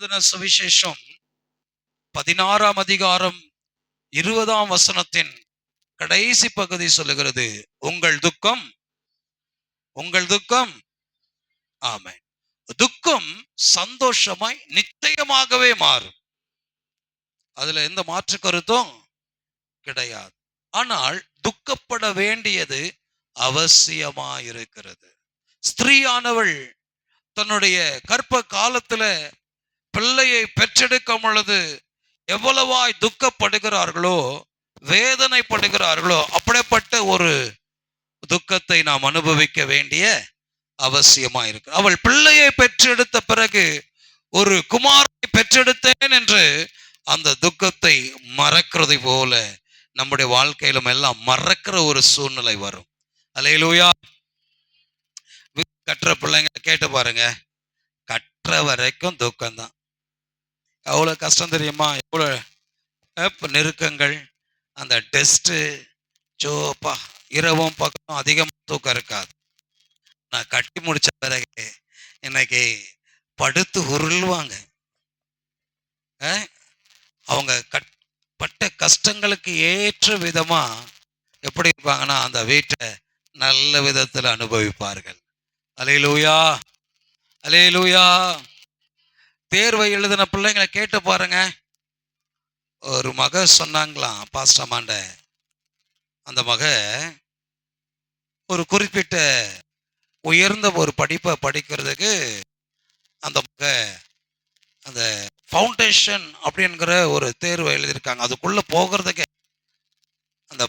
சுவிசேஷம் 16ஆம் அதிகாரம் 20ஆம் வசனத்தின் கடைசி பகுதி சொல்லுகிறது, உங்கள் துக்கம் ஆமென், துக்கம் சந்தோஷமாய் நிச்சயமாகவே மாறும். அதுல எந்த மாற்று கருத்தும் கிடையாது. ஆனால் துக்கப்பட வேண்டியது அவசியமாயிருக்கிறது. ஸ்திரீயானவள் தன்னுடைய கற்ப காலத்துல பிள்ளையை பெற்றெடுக்கும் பொழுது எவ்வளவாய் துக்கப்படுகிறார்களோ, வேதனைப்படுகிறார்களோ, அப்படிப்பட்ட ஒரு துக்கத்தை நாம் அனுபவிக்க வேண்டிய அவசியமா இருக்கு. அவள் பிள்ளையை பெற்றெடுத்த பிறகு ஒரு குமாரனை பெற்றெடுத்தேன் என்று அந்த துக்கத்தை மறக்கிறது போல நம்முடைய வாழ்க்கையிலும் எல்லாம் மறக்கிற ஒரு சூழ்நிலை வரும். அல்லேலூயா. கற்ற பிள்ளைங்க கேட்டு பாருங்க, கற்ற வரைக்கும் துக்கம்தான். எவ்வளவு கஷ்டம் தெரியுமா? எவ்வளவு நெருக்கங்கள், அந்த டெஸ்ட் ஜோப்பா, இரவும் பக்கம் அதிகமா தூக்கம் இருக்காது. நான் கட்டி முடிச்ச பிறகு இன்னைக்கு படுத்து உருள்வாங்க. அவங்க பட்ட கஷ்டங்களுக்கு ஏற்ற விதமா எப்படி இருப்பாங்கன்னா, அந்த வீட்டை நல்ல விதத்தில் அனுபவிப்பார்கள். அல்லேலூயா, அல்லேலூயா. தேர்வை எழுதின பிள்ளைங்களை கேட்டு பாருங்க. ஒரு மக சொன்னாங்களாம் பாஸ்டமாண்ட, அந்த மக ஒரு குறிப்பிட்ட உயர்ந்த ஒரு படிப்பை படிக்கிறதுக்கு அந்த மக அந்த ஃபவுண்டேஷன் அப்படிங்கிற ஒரு தேர்வை எழுதியிருக்காங்க. அதுக்குள்ள போகிறதுக்கே, அந்த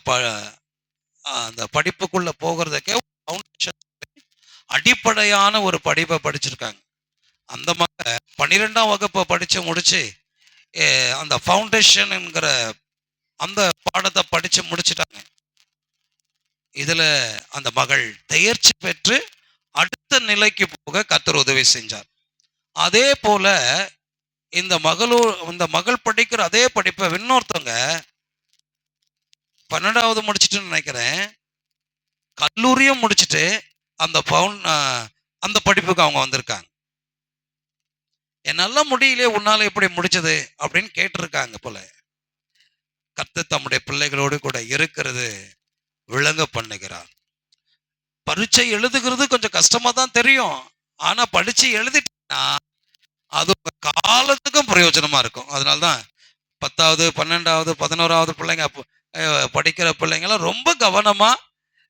அந்த படிப்புக்குள்ள போகிறதுக்கே ஃபவுண்டேஷன் அடிப்படையான ஒரு படிப்பை படிச்சிருக்காங்க. அந்த மக 12ஆம் வகுப்பை படிச்சு முடிச்சு அந்த ஃபவுண்டேஷன்ங்கிற அந்த பாடத்தை படிச்சு முடிச்சுட்டாங்க. இதுல அந்த மகள் தேர்ச்சி பெற்று அடுத்த நிலைக்கு போக கர்த்தர் உதவி செஞ்சார். அதே போல இந்த மகள் படிக்கிற அதே படிப்பை இன்னொருத்தவங்க 12வது முடிச்சுட்டு நினைக்கிறேன், கல்லூரியும் முடிச்சுட்டு அந்த படிப்புக்கு அவங்க வந்திருக்காங்க. என்னால முடியலையே, உன்னால எப்படி முடிச்சது அப்படின்னு கேட்டிருக்காங்க போல. கர்த்தர் தம்முடைய பிள்ளைகளோடு கூட இருக்கிறது விளங்க பண்ணுகிறார். பரீட்சை எழுதுகிறது கொஞ்சம் கஷ்டமா தான் தெரியும். ஆனா படிச்சு எழுதிட்டா அது காலத்துக்கும் பிரயோஜனமா இருக்கும். அதனால்தான் 10வது 12வது 11வது பிள்ளைங்க படிக்கிற பிள்ளைங்களாம் ரொம்ப கவனமா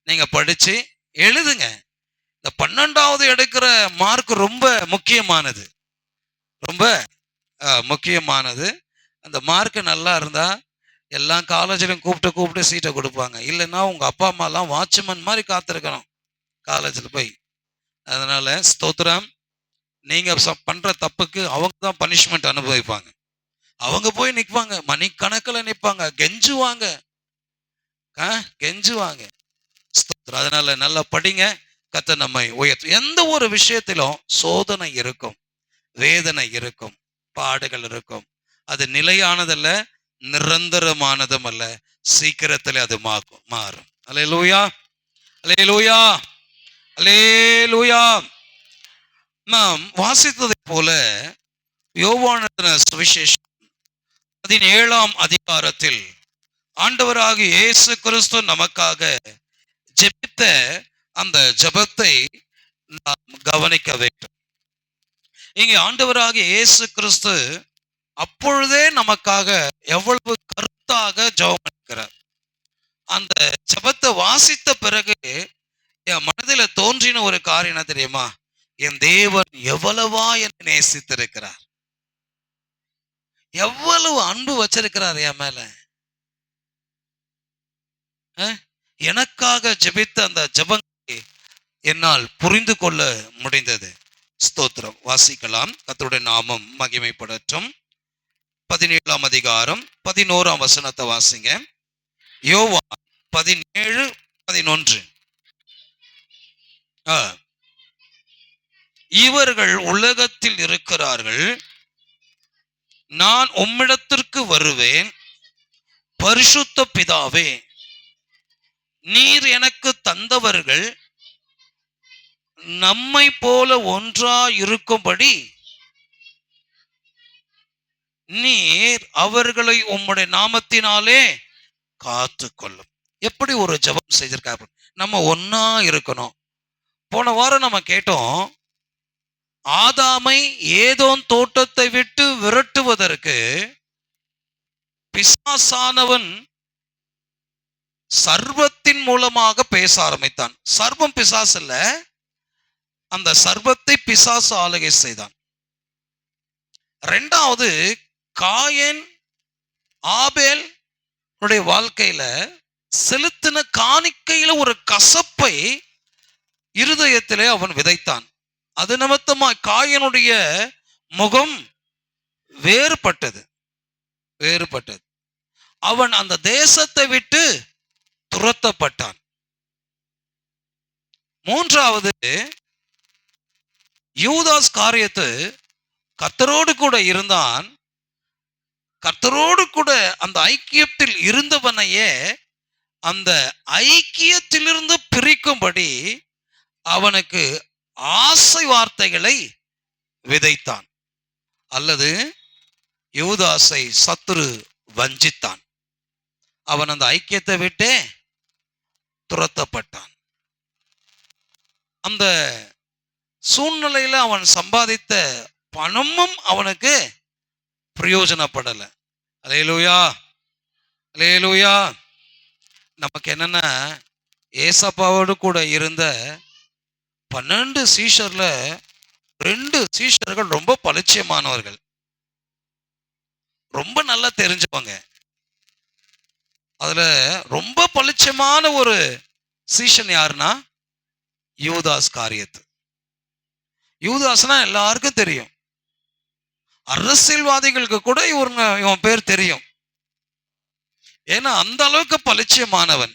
நீங்க படிச்சு எழுதுங்க. இந்த 12வது எடுக்கிற மார்க் ரொம்ப முக்கியமானது, ரொம்ப முக்கியமானது. அந்த மார்க் நல்லா இருந்தா எல்லா காலேஜிலும் கூப்பிட்டு சீட்டை கொடுப்பாங்க. இல்லைன்னா உங்க அப்பா அம்மா எல்லாம் வாட்ச்மேன் மாதிரி காத்திருக்கணும் காலேஜில் போய். அதனால ஸ்தோத்திரம், நீங்க பண்ற தப்புக்கு அவங்க தான் பனிஷ்மெண்ட் அனுபவிப்பாங்க. அவங்க போய் நிற்பாங்க, மணிக்கணக்கில் நிற்பாங்க, கெஞ்சுவாங்க. அதனால நல்லா படிங்க, கர்த்தர் நம்மை உயர்த்தும். எந்த ஒரு விஷயத்திலும் சோதனை இருக்கும், வேதனை இருக்கும், பாடுகள் இருக்கும். அது நிலையானதல்ல, நிரந்தரமானதும் அல்ல, சீக்கிரத்தில் அது மாறும். அல்லேலூயா, அல்லேலூயா, அல்லேலூயா. நாம் வாசித்ததை போல யோவான் சுவிசேஷம் 17ஆம் அதிகாரத்தில் ஆண்டவராகிய இயேசு கிறிஸ்து நமக்காக ஜெபித்த அந்த ஜெபத்தை நாம் கவனிக்க வேண்டும். இங்கே ஆண்டவராகிய இயேசு கிறிஸ்து அப்பொழுதே நமக்காக எவ்வளவு கருத்தாக ஜெபம் பண்ணுகிறார். அந்த ஜெபத்தை வாசித்த பிறகு என் மனதில் தோன்றின ஒரு காரியம் என்ன தெரியுமா? என் தேவன் எவ்வளவா என்னை நேசித்திருக்கிறார், எவ்வளவு அன்பு வச்சிருக்கிறார் என் மேல. எனக்காக ஜெபித்த அந்த ஜெபங்களை என்னால் புரிந்து கொள்ள முடிந்தது. ஸ்தோத்திரம். வாசிக்கலாம், கர்த்தருடைய நாமம் மகிமைப்படட்டும். 17ஆம் அதிகாரம் 11ஆம் வசனத்தை வாசிங்க. யோவான் 17:11. இவர்கள் உலகத்தில் இருக்கிறார்கள், நான் உம்மிடத்திற்கு வருவேன். பரிசுத்த பிதாவே, நீர் எனக்கு தந்தவர்கள் நம்மை போல ஒன்றா இருக்கும்படி நீர் அவர்களை உம்முடைய நாமத்தினாலே காத்து கொள்ளும். எப்படி ஒரு ஜெபம் செஞ்சிருக்காரு. நம்ம ஒன்னா இருக்கணும். போன வாரம் நம்ம கேட்டோம், ஆதாமை ஏதோம் தோட்டத்தை விட்டு விரட்டுவதற்கு பிசாசானவன் சர்வத்தின் மூலமாக பேச ஆரம்பித்தான். சர்வம் பிசாசு இல்ல, அந்த சர்வத்தை பிசாசு ஆளுகை செய்தான். இரண்டாவது, காயேன் ஆபேல் வாழ்க்கையில செலுத்தின காணிக்கையில ஒரு கசப்பை இருதயத்திலே அவன் விதைத்தான். அது நிமித்தமாய் காயனுடைய முகம் வேறுபட்டது. அவன் அந்த தேசத்தை விட்டு துரத்தப்பட்டான். மூன்றாவது, யூதாஸ் காரியத்து கர்த்தரோடு கூட இருந்தான். கர்த்தரோடு கூட அந்த ஐக்கியத்தில் இருந்தவனையே அந்த ஐக்கியத்திலிருந்து பிரிக்கும்படி அவனுக்கு ஆசை வார்த்தைகளை விதைத்தான். அல்லது யூதாசை சத்துரு வஞ்சித்தான். அவன் அந்த ஐக்கியத்தை விட்டே துரத்தப்பட்டான். அந்த சூழ்நிலையில அவன் சம்பாதித்த பணமும் அவனுக்கு பிரயோஜனப்படல. அல்லேலூயா, அல்லேலூயா. நமக்கு என்னன்னா, ஏசப்பாவோடு கூட இருந்த 12 சீஷர்ல 2 சீஷர்கள் ரொம்ப பரிச்சயமானவர்கள், ரொம்ப நல்லா தெரிஞ்சவங்க. அதுல ரொம்ப பரிச்சயமான ஒரு சீஷன் யாருன்னா யூதாஸ் காரியத்து. யூதாஸ்னா எல்லாருக்கும் தெரியும். அரசியல்வாதிகளுக்கு கூட இவன் பேர் தெரியும். ஏன்னா அந்த அளவுக்கு பரிச்சயமானவன்.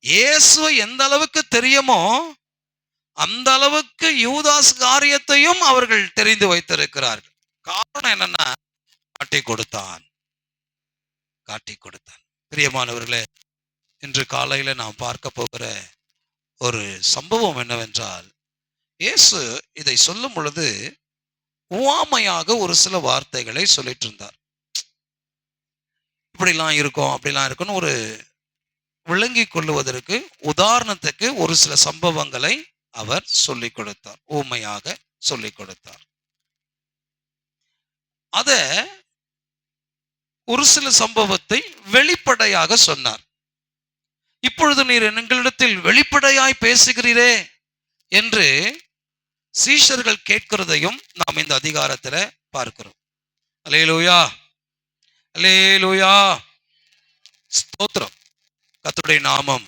இயேசு எந்த அளவுக்கு தெரியுமோ அந்த அளவுக்கு யூதாஸ் காரியத்தையும் அவர்கள் தெரிந்து வைத்திருக்கிறார்கள். காரணம் என்னன்னா, காட்டி கொடுத்தான். பிரியமானவர்களே, இன்று காலையில நாம் பார்க்க போகிற ஒரு சம்பவம் என்னவென்றால், இயேசு இதை சொல்லும் பொழுது உவமையாக ஒரு சில வார்த்தைகளை சொல்லிட்டு இருந்தார். இப்படிலாம் இருக்கும் அப்படிலாம் இருக்குன்னு ஒரு விளங்கி கொள்ளுவதற்கு உதாரணத்துக்கு ஒரு சில சம்பவங்களை அவர் சொல்லிக் கொடுத்தார், ஊமையாக சொல்லிக் கொடுத்தார். அத ஒரு சில சம்பவத்தை வெளிப்படையாக சொன்னார். இப்பொழுது நீர் எங்களிடத்தில் வெளிப்படையாய் பேசுகிறீரே என்று சீஷர்கள் கேட்கிறதையும் நாம் இந்த அதிகாரத்துல பார்க்கிறோம். அல்லேலூயா, அல்லேலூயா, ஸ்தோத்திரம். கர்த்தருடைய நாமம்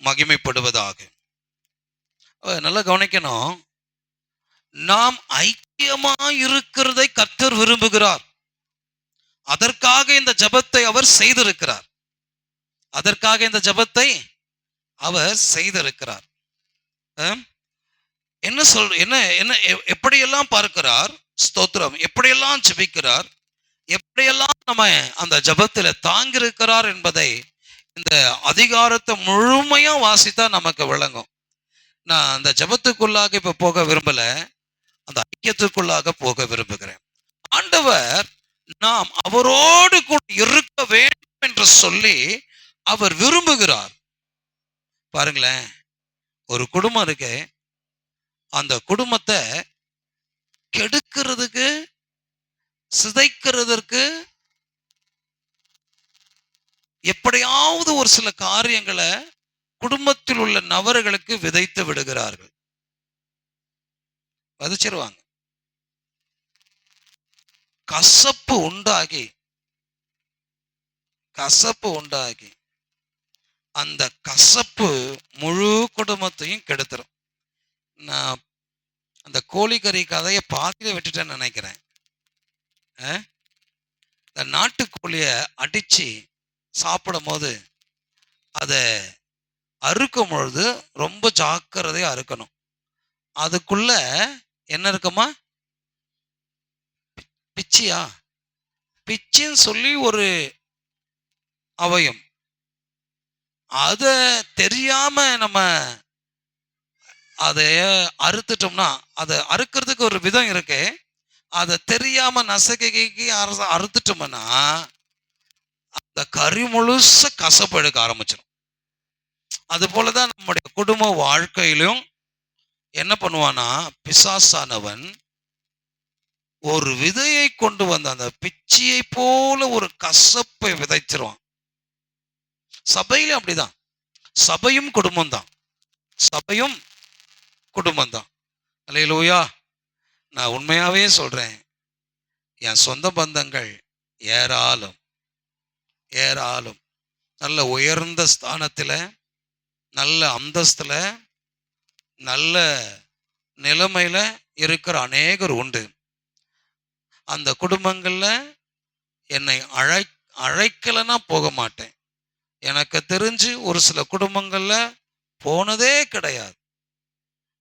மகிமைப்படுவதாக. நல்லா கவனிக்கணும். நாம் ஐக்கியமாய் இருக்கிறதை கர்த்தர் விரும்புகிறார். அதற்காக இந்த ஜெபத்தை அவர் செய்திருக்கிறார். என்ன எப்படியெல்லாம் பார்க்கிறார், ஸ்தோத்திரம், எப்படியெல்லாம் ஜெபிக்கிறார், எப்படியெல்லாம் நம்ம அந்த ஜெபத்துல தாங்கி இருக்கிறார் என்பதை இந்த அதிகாரத்தை முழுமையா வாசித்தா நமக்கு விளங்கும். நான் அந்த ஜெபத்துக்குள்ளாக இப்ப போக விரும்பல, அந்த ஐக்கியத்துக்குள்ளாக போக விரும்புகிறேன். ஆண்டவர் நாம் அவரோடு கூட இருக்க வேண்டும் என்று சொல்லி அவர் விரும்புகிறார். பாருங்களேன், ஒரு குடும்பம் இருக்கு, அந்த குடும்பத்தை கெடுக்கிறதுக்கு, சிதைக்கிறதற்கு எப்படியாவது ஒரு சில காரியங்களை குடும்பத்தில் உள்ள நபர்களுக்கு விதைத்து விடுகிறார்கள். விதைச்சிருவாங்க. கசப்பு உண்டாகி அந்த கசப்பு முழு குடும்பத்தையும் கெடுத்துரும். நான் அந்த கோழிக்கறி கதையை பாதியில விட்டுட்டேன்னு நினைக்கிறேன். இந்த நாட்டுக்கோழிய அடிச்சு சாப்பிடும் போது அதை அறுக்கும் பொழுது ரொம்ப ஜாக்கிரதையா அறுக்கணும். அதுக்குள்ள என்ன இருக்குமா, பிச்சின்னு சொல்லி ஒரு அவயம். அத தெரியாம நம்ம அதை அறுத்துட்டோம்னா, அதை அறுக்கிறதுக்கு ஒரு விதம் இருக்கு. அதை தெரியாம நசகைக்கு அறுத்துட்டோம்னா அந்த கறி முழுச கசப்பு எடுக்க ஆரம்பிச்சிடும். அது போலதான் நம்முடைய குடும்ப வாழ்க்கையிலும் என்ன பண்ணுவானா, பிசாசானவன் ஒரு விதையை கொண்டு வந்த அந்த பிச்சியை போல ஒரு கசப்பை விதைச்சிருவான். சபையில அப்படிதான். சபையும் குடும்பம் தான். சபையும் குடும்பம் தான். அல்லேலூயா. நான் உண்மையாவே சொல்றேன், என் சொந்த பந்தங்கள் ஏராளம் ஏராளம். நல்ல உயர்ந்த ஸ்தானத்துல, நல்ல அந்தஸ்துல, நல்ல நிலைமையில இருக்கிற அநேகர் உண்டு. அந்த குடும்பங்கள்ல என்னை அழைக்கலைன்னா போக மாட்டேன். எனக்கு தெரிஞ்சு ஒரு சில குடும்பங்கள்ல போனதே கிடையாது.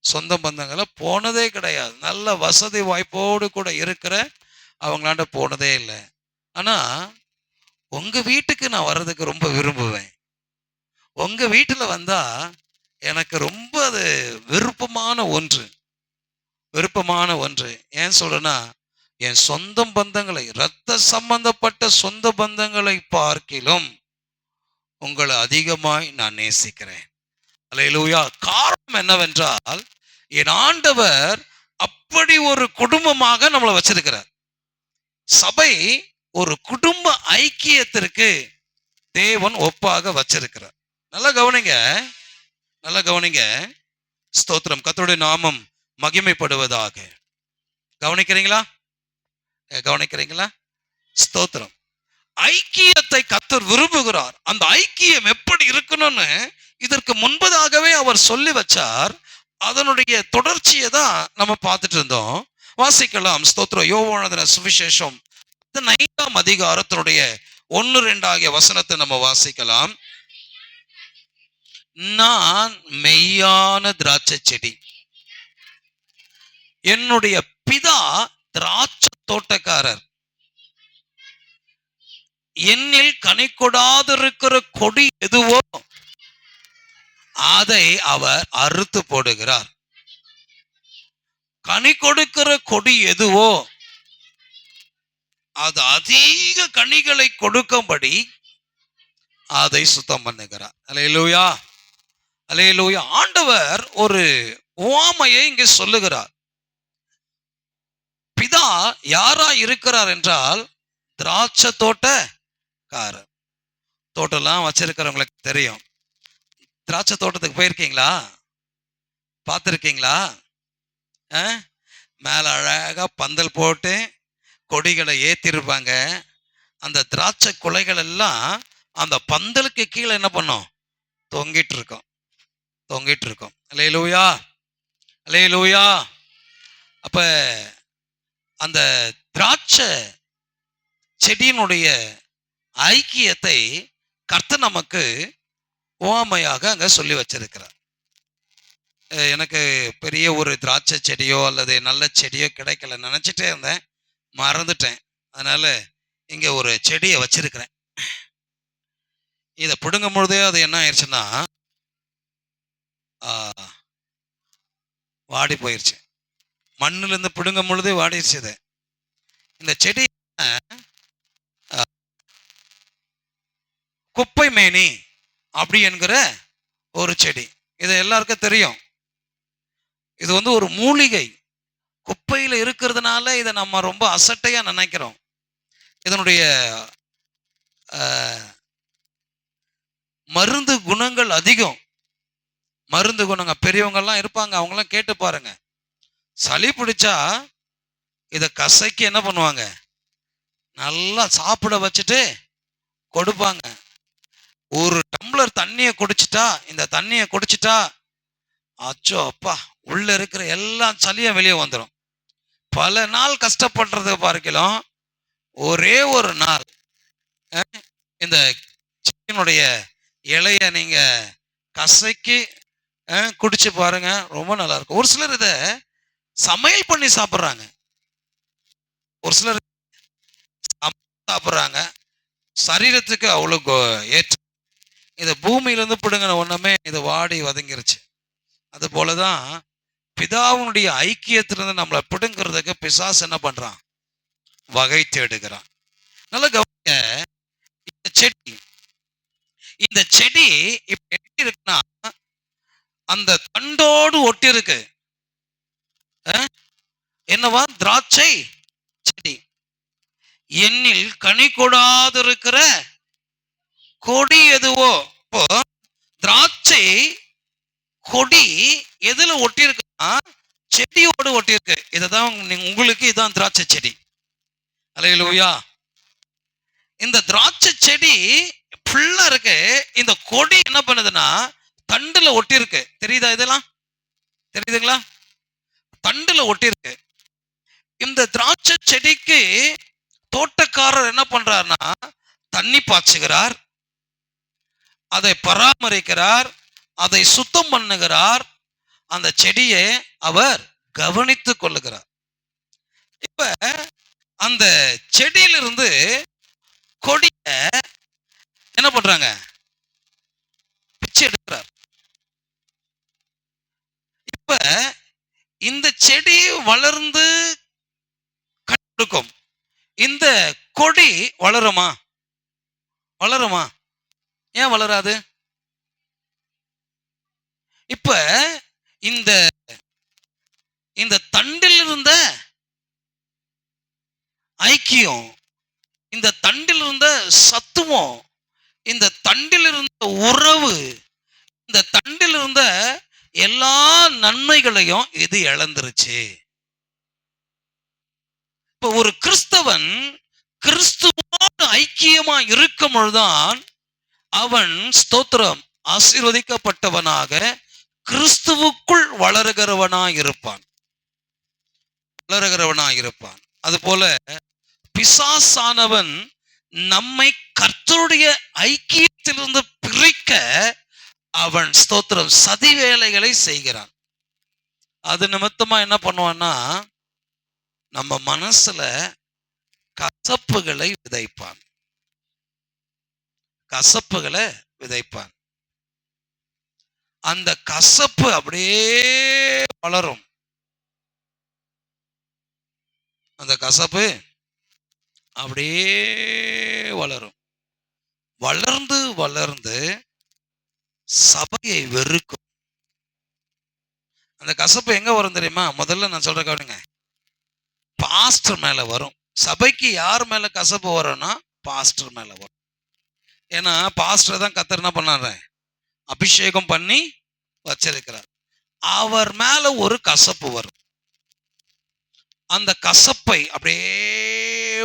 சொந்த பந்தங்கள போனதே கிடையாது. நல்ல வசதி வாய்ப்போடு கூட இருக்கிற அவங்களாண்ட போனதே இல்லை. ஆனா உங்க வீட்டுக்கு நான் வர்றதுக்கு ரொம்ப விரும்புவேன். உங்க வீட்டுல வந்தா எனக்கு ரொம்ப அது விருப்பமான ஒன்று. ஏன் சொல்றேன்னா, என் சொந்த பந்தங்களை, இரத்த சம்பந்தப்பட்ட சொந்த பந்தங்களை பார்க்கிலும் உங்களை அதிகமாய் நான் நேசிக்கிறேன். அல்லேலூயா. காரணம் என்னவென்றால், என் ஆண்டவர் அப்படி ஒரு குடும்பமாக நம்மளை வச்சிருக்கிறார். சபை ஒரு குடும்ப ஐக்கியத்திற்கு தேவன் ஒப்பாக வச்சிருக்கிறார். நல்லா கவனிங்க. ஸ்தோத்திரம். கர்த்தருடைய நாமம் மகிமைப்படுவதாக. கவனிக்கிறீங்களா? ஸ்தோத்திரம். ஐக்கியத்தை கர்த்தர் விரும்புகிறார். அந்த ஐக்கியம் எப்படி இருக்கணும்னு இதற்கு முன்பதாகவே அவர் சொல்லி வச்சார். அதனுடைய தொடர்ச்சியை தான் நம்ம பார்த்துட்டு இருந்தோம். வாசிக்கலாம். ஸ்தோத்திரம். யோவான் சுவிசேஷம் 5ஆம் அதிகாரத்தினுடைய 1-2 ஆகிய வசனத்தை நம்ம வாசிக்கலாம். நான் மெய்யான திராட்சை செடி, என்னுடைய பிதா திராட்சை தோட்டக்காரர். என்னில் கனி கொடாதிருக்கிற கொடி எதுவோ அதை அவர் அறுத்து போடுகிறார். கனி கொடுக்கிற கொடி எதுவோ அது அதிக கனிகளை கொடுக்கும்படி அதை சுத்தம் பண்ணுகிறார். அல்லேலூயா. ஆண்டவர் ஒரு உவமையை இங்கே சொல்லுகிறார். பிதா யாரா இருக்கிறார் என்றால் திராட்சை தோட்டக்காரர். தோட்டம்லாம் வச்சிருக்கிறவங்களுக்கு தெரியும். திராட்சை தோட்டத்துக்கு போயிருக்கீங்களா? பார்த்துருக்கீங்களா? மேல அழகா பந்தல் போட்டு கொடிகளை ஏத்திருப்பாங்க. அந்த திராட்சை குலைகள் எல்லாம் அந்த பந்தலுக்கு கீழே என்ன பண்ணும்? தொங்கிட்டு இருக்கும். அல்லேலூயா. அப்ப அந்த திராட்சை செடியினுடைய ஐக்கியத்தை கர்த்தர் நமக்கு உவமையாக அங்க சொல்லி வச்சிருக்கிறார். எனக்கு பெரிய ஒரு திராட்சை செடியோ அல்லது நல்ல செடியோ கிடைக்கல, நினைச்சிட்டே இருந்தேன், மறந்துட்டேன். அதனால இங்க ஒரு செடியை வச்சிருக்கிறேன். இதை பிடுங்கும் பொழுதே அது என்ன ஆயிடுச்சுன்னா வாடி போயிருச்சு. மண்ணுல இருந்து பிடுங்கும் பொழுதே வாடிடுச்சு. இது இந்த செடி குப்பை மேனி அப்படி என்கிற ஒரு செடி. இது எல்லாருக்கும் தெரியும். இது ஒரு மூலிகை. குப்பையில இருக்கிறதுனால இதை நம்ம ரொம்ப அசட்டையா நினைக்கிறோம். இதனுடைய மருந்து குணங்கள் அதிகம். மருந்து குணங்கள் பெரியவங்கெல்லாம் இருப்பாங்க, அவங்களாம் கேட்டு பாருங்க. சளி பிடிச்சா இதை கசக்கி என்ன பண்ணுவாங்க, நல்லா சாப்பிட வச்சுட்டு கொடுப்பாங்க. ஒரு டம்ளர் தண்ணியை குடிச்சிட்டா, இந்த தண்ணியை குடிச்சிட்டா அச்சோ அப்பா உள்ள இருக்கிற எல்லா சளியும் வெளியே வந்துடும். பல நாள் கஷ்டப்படுறத பார்க்கலாம், ஒரே ஒரு நாள் இந்த செடியினுடைய இலைய நீங்க கசக்கி குடிச்சு பாருங்க, ரொம்ப நல்லா இருக்கும். ஒரு சிலர் இதை சமையல் பண்ணி சாப்பிட்றாங்க, ஒரு சிலர் சாப்பிட்றாங்க. சரீரத்துக்கு அவ்வளோ ஏற்ற. இதை பூமியிலிருந்து பிடுங்கின ஒண்ணுமே இது வாடி வதங்கிருச்சு. அது போலதான் பிதாவுடைய ஐக்கியத்திலிருந்து நம்மளை பிடுங்கிறதுக்கு பிசாசு என்ன பண்றான்? வகை தேடுகிறான். நல்ல கவனிங்க. இந்த செடி இந்த செடி இப்ப எப்படி இருக்குன்னா, அந்த தண்டோடு ஒட்டி இருக்கு. என்னவா? திராட்சை செடி. என்னில் கனி கொடாதிருக்கிற கொடி எதுவோ? இப்போ திராட்சை கொடி எதுல ஒட்டி இருக்குன்னா, செடியோடு ஒட்டி இருக்கு. இதுதான் உங்களுக்கு, இதான் திராட்சை செடி. அல்லேலூயா. இந்த திராட்சை செடி ஃபுல்லா இருக்கு. இந்த கொடி என்ன பண்ணுதுன்னா, தண்டுல ஒட்டி இருக்கு. தெரியுதா? இதெல்லாம் தெரியுதுங்களா? தண்டுல ஒட்டி இருக்கு. இந்த திராட்சை செடிக்கு தோட்டக்காரர் என்ன பண்றாருன்னா, தண்ணி பாய்ச்சுகிறார், அதை பராமரிக்கிறார், அதை சுத்தம் பண்ணுகிறார், அந்த செடியை அவர் கவனித்துக் கொள்ளுகிறார். இப்ப அந்த செடியிலிருந்து கொடிய என்ன பண்றாங்க? பிச்சை எடுக்கிறார். இப்ப இந்த செடி வளர்ந்து கட்டெடுக்கும். இந்த கொடி வளருமா? வளருமா? ஏன் வளராது? இப்ப இந்த இந்த தண்டில் இருந்த ஐக்கியம், இந்த தண்டில் இருந்த சத்துவம், இந்த தண்டில் இருந்த உறவு, இந்த தண்டில் இருந்த எல்லா நன்மைகளையும் இது இழந்துருச்சு. இப்ப ஒரு கிறிஸ்தவன் கிறிஸ்துவோடு ஐக்கியமா இருக்கும் பொழுதுதான் அவன் ஸ்தோத்திரம் ஆசீர்வதிக்கப்பட்டவனாக கிறிஸ்துவுக்குள் வளருகிறவனாயிருப்பான். அதுபோல பிசாசானவன் நம்மை கர்த்தருடைய ஐக்கியத்திலிருந்து பிரிக்க அவன் ஸ்தோத்திரம் சதி வேலைகளை செய்கிறான். அது நிமித்தமா என்ன பண்ணுவான்னா, நம்ம மனசுல கசப்புகளை விதைப்பான். அந்த கசப்பு அப்படியே வளரும். வளர்ந்து வளர்ந்து சபையை வெறுக்கும். அந்த கசப்பு எங்க வரும் தெரியுமா? முதல்ல நான் சொல்ற கவனிங்க, பாஸ்டர் மேல வரும். சபைக்கு யார் மேல கசப்பு வரும்னா, பாஸ்டர் மேல வரும். ஏன்னா பாஸ்டர் தான் கர்த்தர் என்ன பண்ணாரு? அபிஷேகம் பண்ணி வச்சிருக்கிறார். அவர் மேல ஒரு கசப்பு வரும். அந்த கசப்பை அப்படியே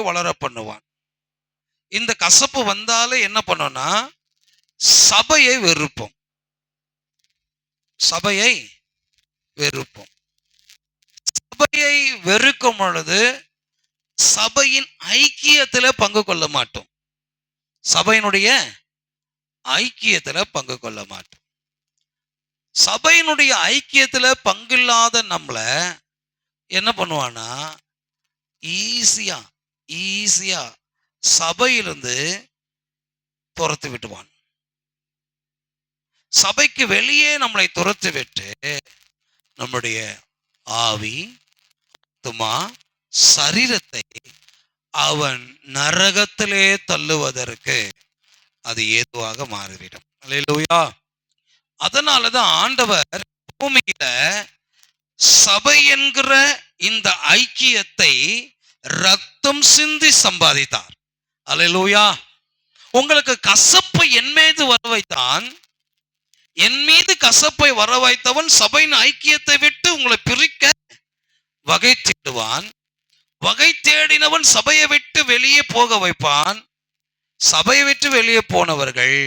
வளர பண்ணுவான். இந்த கசப்பு வந்தாலே என்ன பண்ணோம்னா, சபையை வெறுப்போம். சபையை வெறுக்கும் பொழுது சபையின் ஐக்கியத்துல பங்கு கொள்ள மாட்டோம். சபையினுடைய ஐக்கியத்துல பங்கு கொள்ள மாட்டோம். சபையினுடைய ஐக்கியத்துல பங்கில்லாத நம்மள என்ன பண்ணுவானா, ஈஸியா சபையிலிருந்து துரத்து விட்டுவான். சபைக்கு வெளியே நம்மளை துரத்து விட்டு நம்முடைய ஆவி, ஆத்துமா, சரீரத்தை அவன் நரகத்திலே தள்ளுவதற்கு அது ஏதுவாக மாறிவிடும். அல்லேலூயா. அதனாலதான் ஆண்டவர் பூமியில சபை என்கிற இந்த ஐக்கியத்தை ரத்தம் சிந்தி சம்பாதித்தார். அல்லேலூயா. உங்களுக்கு கசப்பு என் மீது வர வைத்தான். என் மீது கசப்பை வர வைத்தவன் சபையின் ஐக்கியத்தை விட்டு உங்களை பிரிக்க வகை தேடுவான். வகை தேடினவன் சபையை விட்டு வெளியே போக வைப்பான். சபையை விட்டு வெளியே போனவர்கள்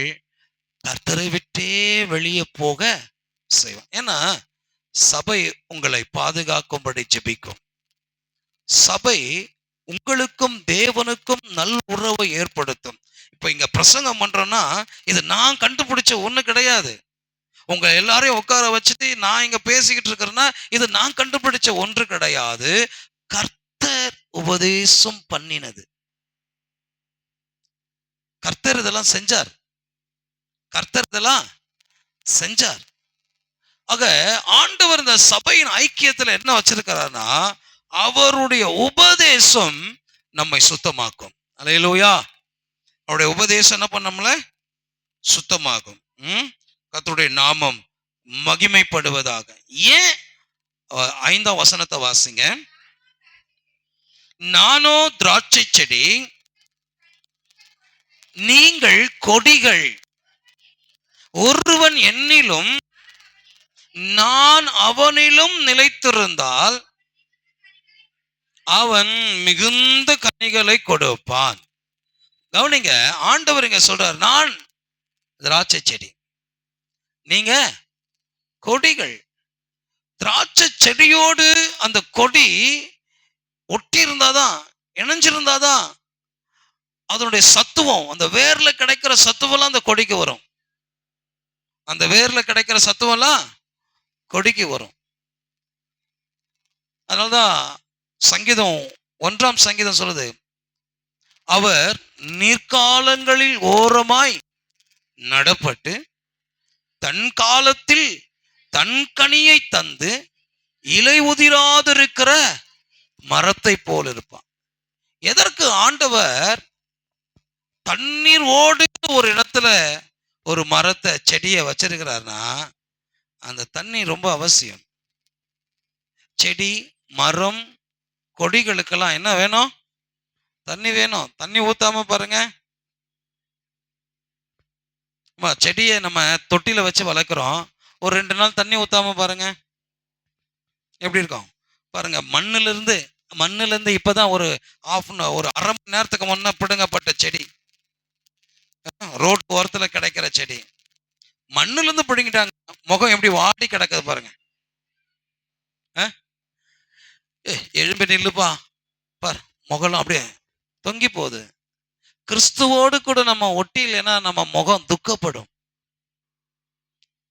கர்த்தரை விட்டே வெளியே போக செய்வான். ஏன்னா சபை உங்களை பாதுகாக்கும்படி ஜெபிக்கும். சபை உங்களுக்கும் தேவனுக்கும் நல் உறவை ஏற்படுத்தும். இப்ப இங்க பிரசங்கம் பண்றோம்னா இது நான் கண்டுபிடிச்ச ஒண்ணு கிடையாது. உங்க எல்லாரையும் உட்கார வச்சுட்டு நான் இங்க பேசிக்கிட்டு இருக்கிறேன்னா இது நான் கண்டுபிடிச்ச ஒன்று கிடையாது. கர்த்தர் உபதேசம் பண்ணினது. கர்த்தர் இதெல்லாம் செஞ்சார். ஆக ஆண்டவர் இந்த சபையின் ஐக்கியத்துல என்ன வச்சிருக்கிறார்னா, அவருடைய உபதேசம் நம்மை சுத்தமாக்கும். அல்லேலூயா. அவருடைய உபதேசம் என்ன பண்ண சுத்தமாகும். கர்த்தருடைய நாமம் மகிமைப்படுவதாக. ஏன் 5ஆம் வசனத்தை வாசிங்க. நானோ திராட்சை செடி, நீங்கள் கொடிகள். ஒருவன் என்னிலும் நான் அவனிலும் நிலைத்திருந்தால் அவன் மிகுந்த கனிகளை கொடுப்பான். கவனிங்க, ஆண்டவர் இங்க சொல்றார், நான் திராட்சை செடி, நீங்க கொடிகள். திராட்சை செடியோடு அந்த கொடி ஒட்டி இருந்தாதான், இணைஞ்சிருந்தாதான் அதனுடைய சத்துவம், அந்த வேர்ல கிடைக்கிற சத்துவெல்லாம் அந்த கொடிக்கு வரும். அந்த வேர்ல கிடைக்கிற சத்துவெல்லாம் கொடிக்கு வரும். அதனால்தான் சங்கீதம் 1ஆம் சங்கீதம் சொல்லுது, அவர் நீர்க்காலங்களில் ஓரமாய் நடப்பட்டு தன் காலத்தில் தன் கனியை தந்து இலை உதிராதிருக்கிற மரத்தை போல் இருப்பான். எதற்கு ஆண்டவர் தண்ணீர் ஓடு ஒரு இடத்துல ஒரு மரத்தை செடியை வச்சிருக்கிறார்னா, அந்த தண்ணி ரொம்ப அவசியம். செடி, மரம், கொடிகளுக்கெல்லாம் என்ன வேணும்? தண்ணி வேணும். தண்ணி ஊத்தாம பாருங்க, செடியை நம்ம தொட்டில வச்சு வளர்க்குறோம், ஒரு 2 நாள் தண்ணி ஊத்தாம பாருங்க எப்படி இருக்கும் பாருங்க. மண்ணுல இருந்து இப்பதான் ஒரு அரை மணி நேரத்துக்கு முன்ன பிடுங்கப்பட்ட செடி, ரோட் ஓரத்துல கிடைக்கிற செடி, மண்ணுல இருந்து பிடுங்கிட்டாங்க. முகம் எப்படி வாடி கிடக்குது பாருங்க. எழும்பி நில்லுப்பா பார், முகம் அப்படியே தொங்கி போகுது. கிறிஸ்துவோடு கூட நம்ம ஒட்டி இல்லைன்னா நம்ம முகம் துக்கப்படும்.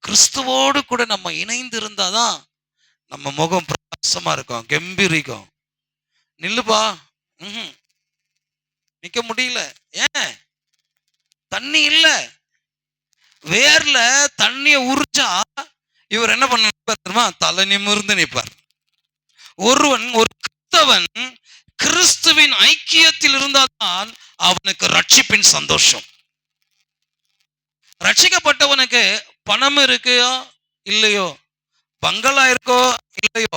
கிறிஸ்துவோடு கூட நம்ம இணைந்து இருந்தாதான் நம்ம முகம் பிரகாசமா இருக்கும், கம்பீரிக்கும். நில்லுப்பா, நிக்க முடியல. ஏன்? தண்ணி இல்ல. வேர்ல தண்ணிய உரிச்சா இவர் என்ன பண்ண, தலை நிமிர்ந்து நிற்பார். ஒரு கிறிஸ்தவன் கிறிஸ்துவின் ஐக்கியத்தில் இருந்தால்தான் அவனுக்கு ரட்சிப்பின் சந்தோஷம். ரட்சிக்கப்பட்டவனுக்கு பணம் இருக்கோ இல்லையோ, பங்களா இருக்கோ இல்லையோ,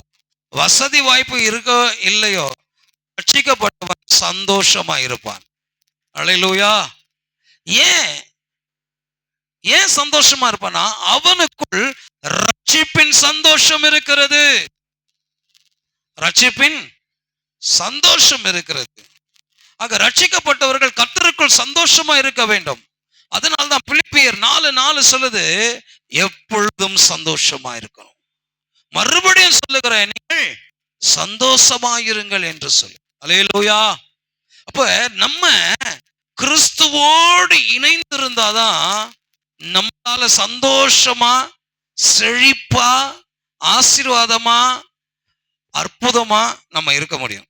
வசதி வாய்ப்பு இருக்கோ இல்லையோ, ரட்சிக்கப்பட்டவன் சந்தோஷமா இருப்பான். அல்லேலூயா. ஏன் சந்தோஷமா இருப்பானா? அவனுக்குள் ரட்சிப்பின் சந்தோஷம் இருக்கிறது. ரட்சிப்பின் சந்தோஷம் இருக்கிறது. ஆக ரட்சிக்கப்பட்டவர்கள் கர்த்தருக்குள் சந்தோஷமா இருக்க வேண்டும். அதனால்தான் பிலிப்பியர் 4:4 சொல்லுது, எப்பொழுதும் சந்தோஷமா இருக்கணும். மறுபடியும் சொல்லுகிறேன், நீங்கள் சந்தோஷமாயிருங்கள் என்று சொல்லு. அல்லேலூயா. அப்ப நம்ம கிறிஸ்துவோடு இணைந்து இருந்தாதான் நம்மளால சந்தோஷமா, செழிப்பா, ஆசீர்வாதமா, அற்புதமா நம்ம இருக்க முடியும்.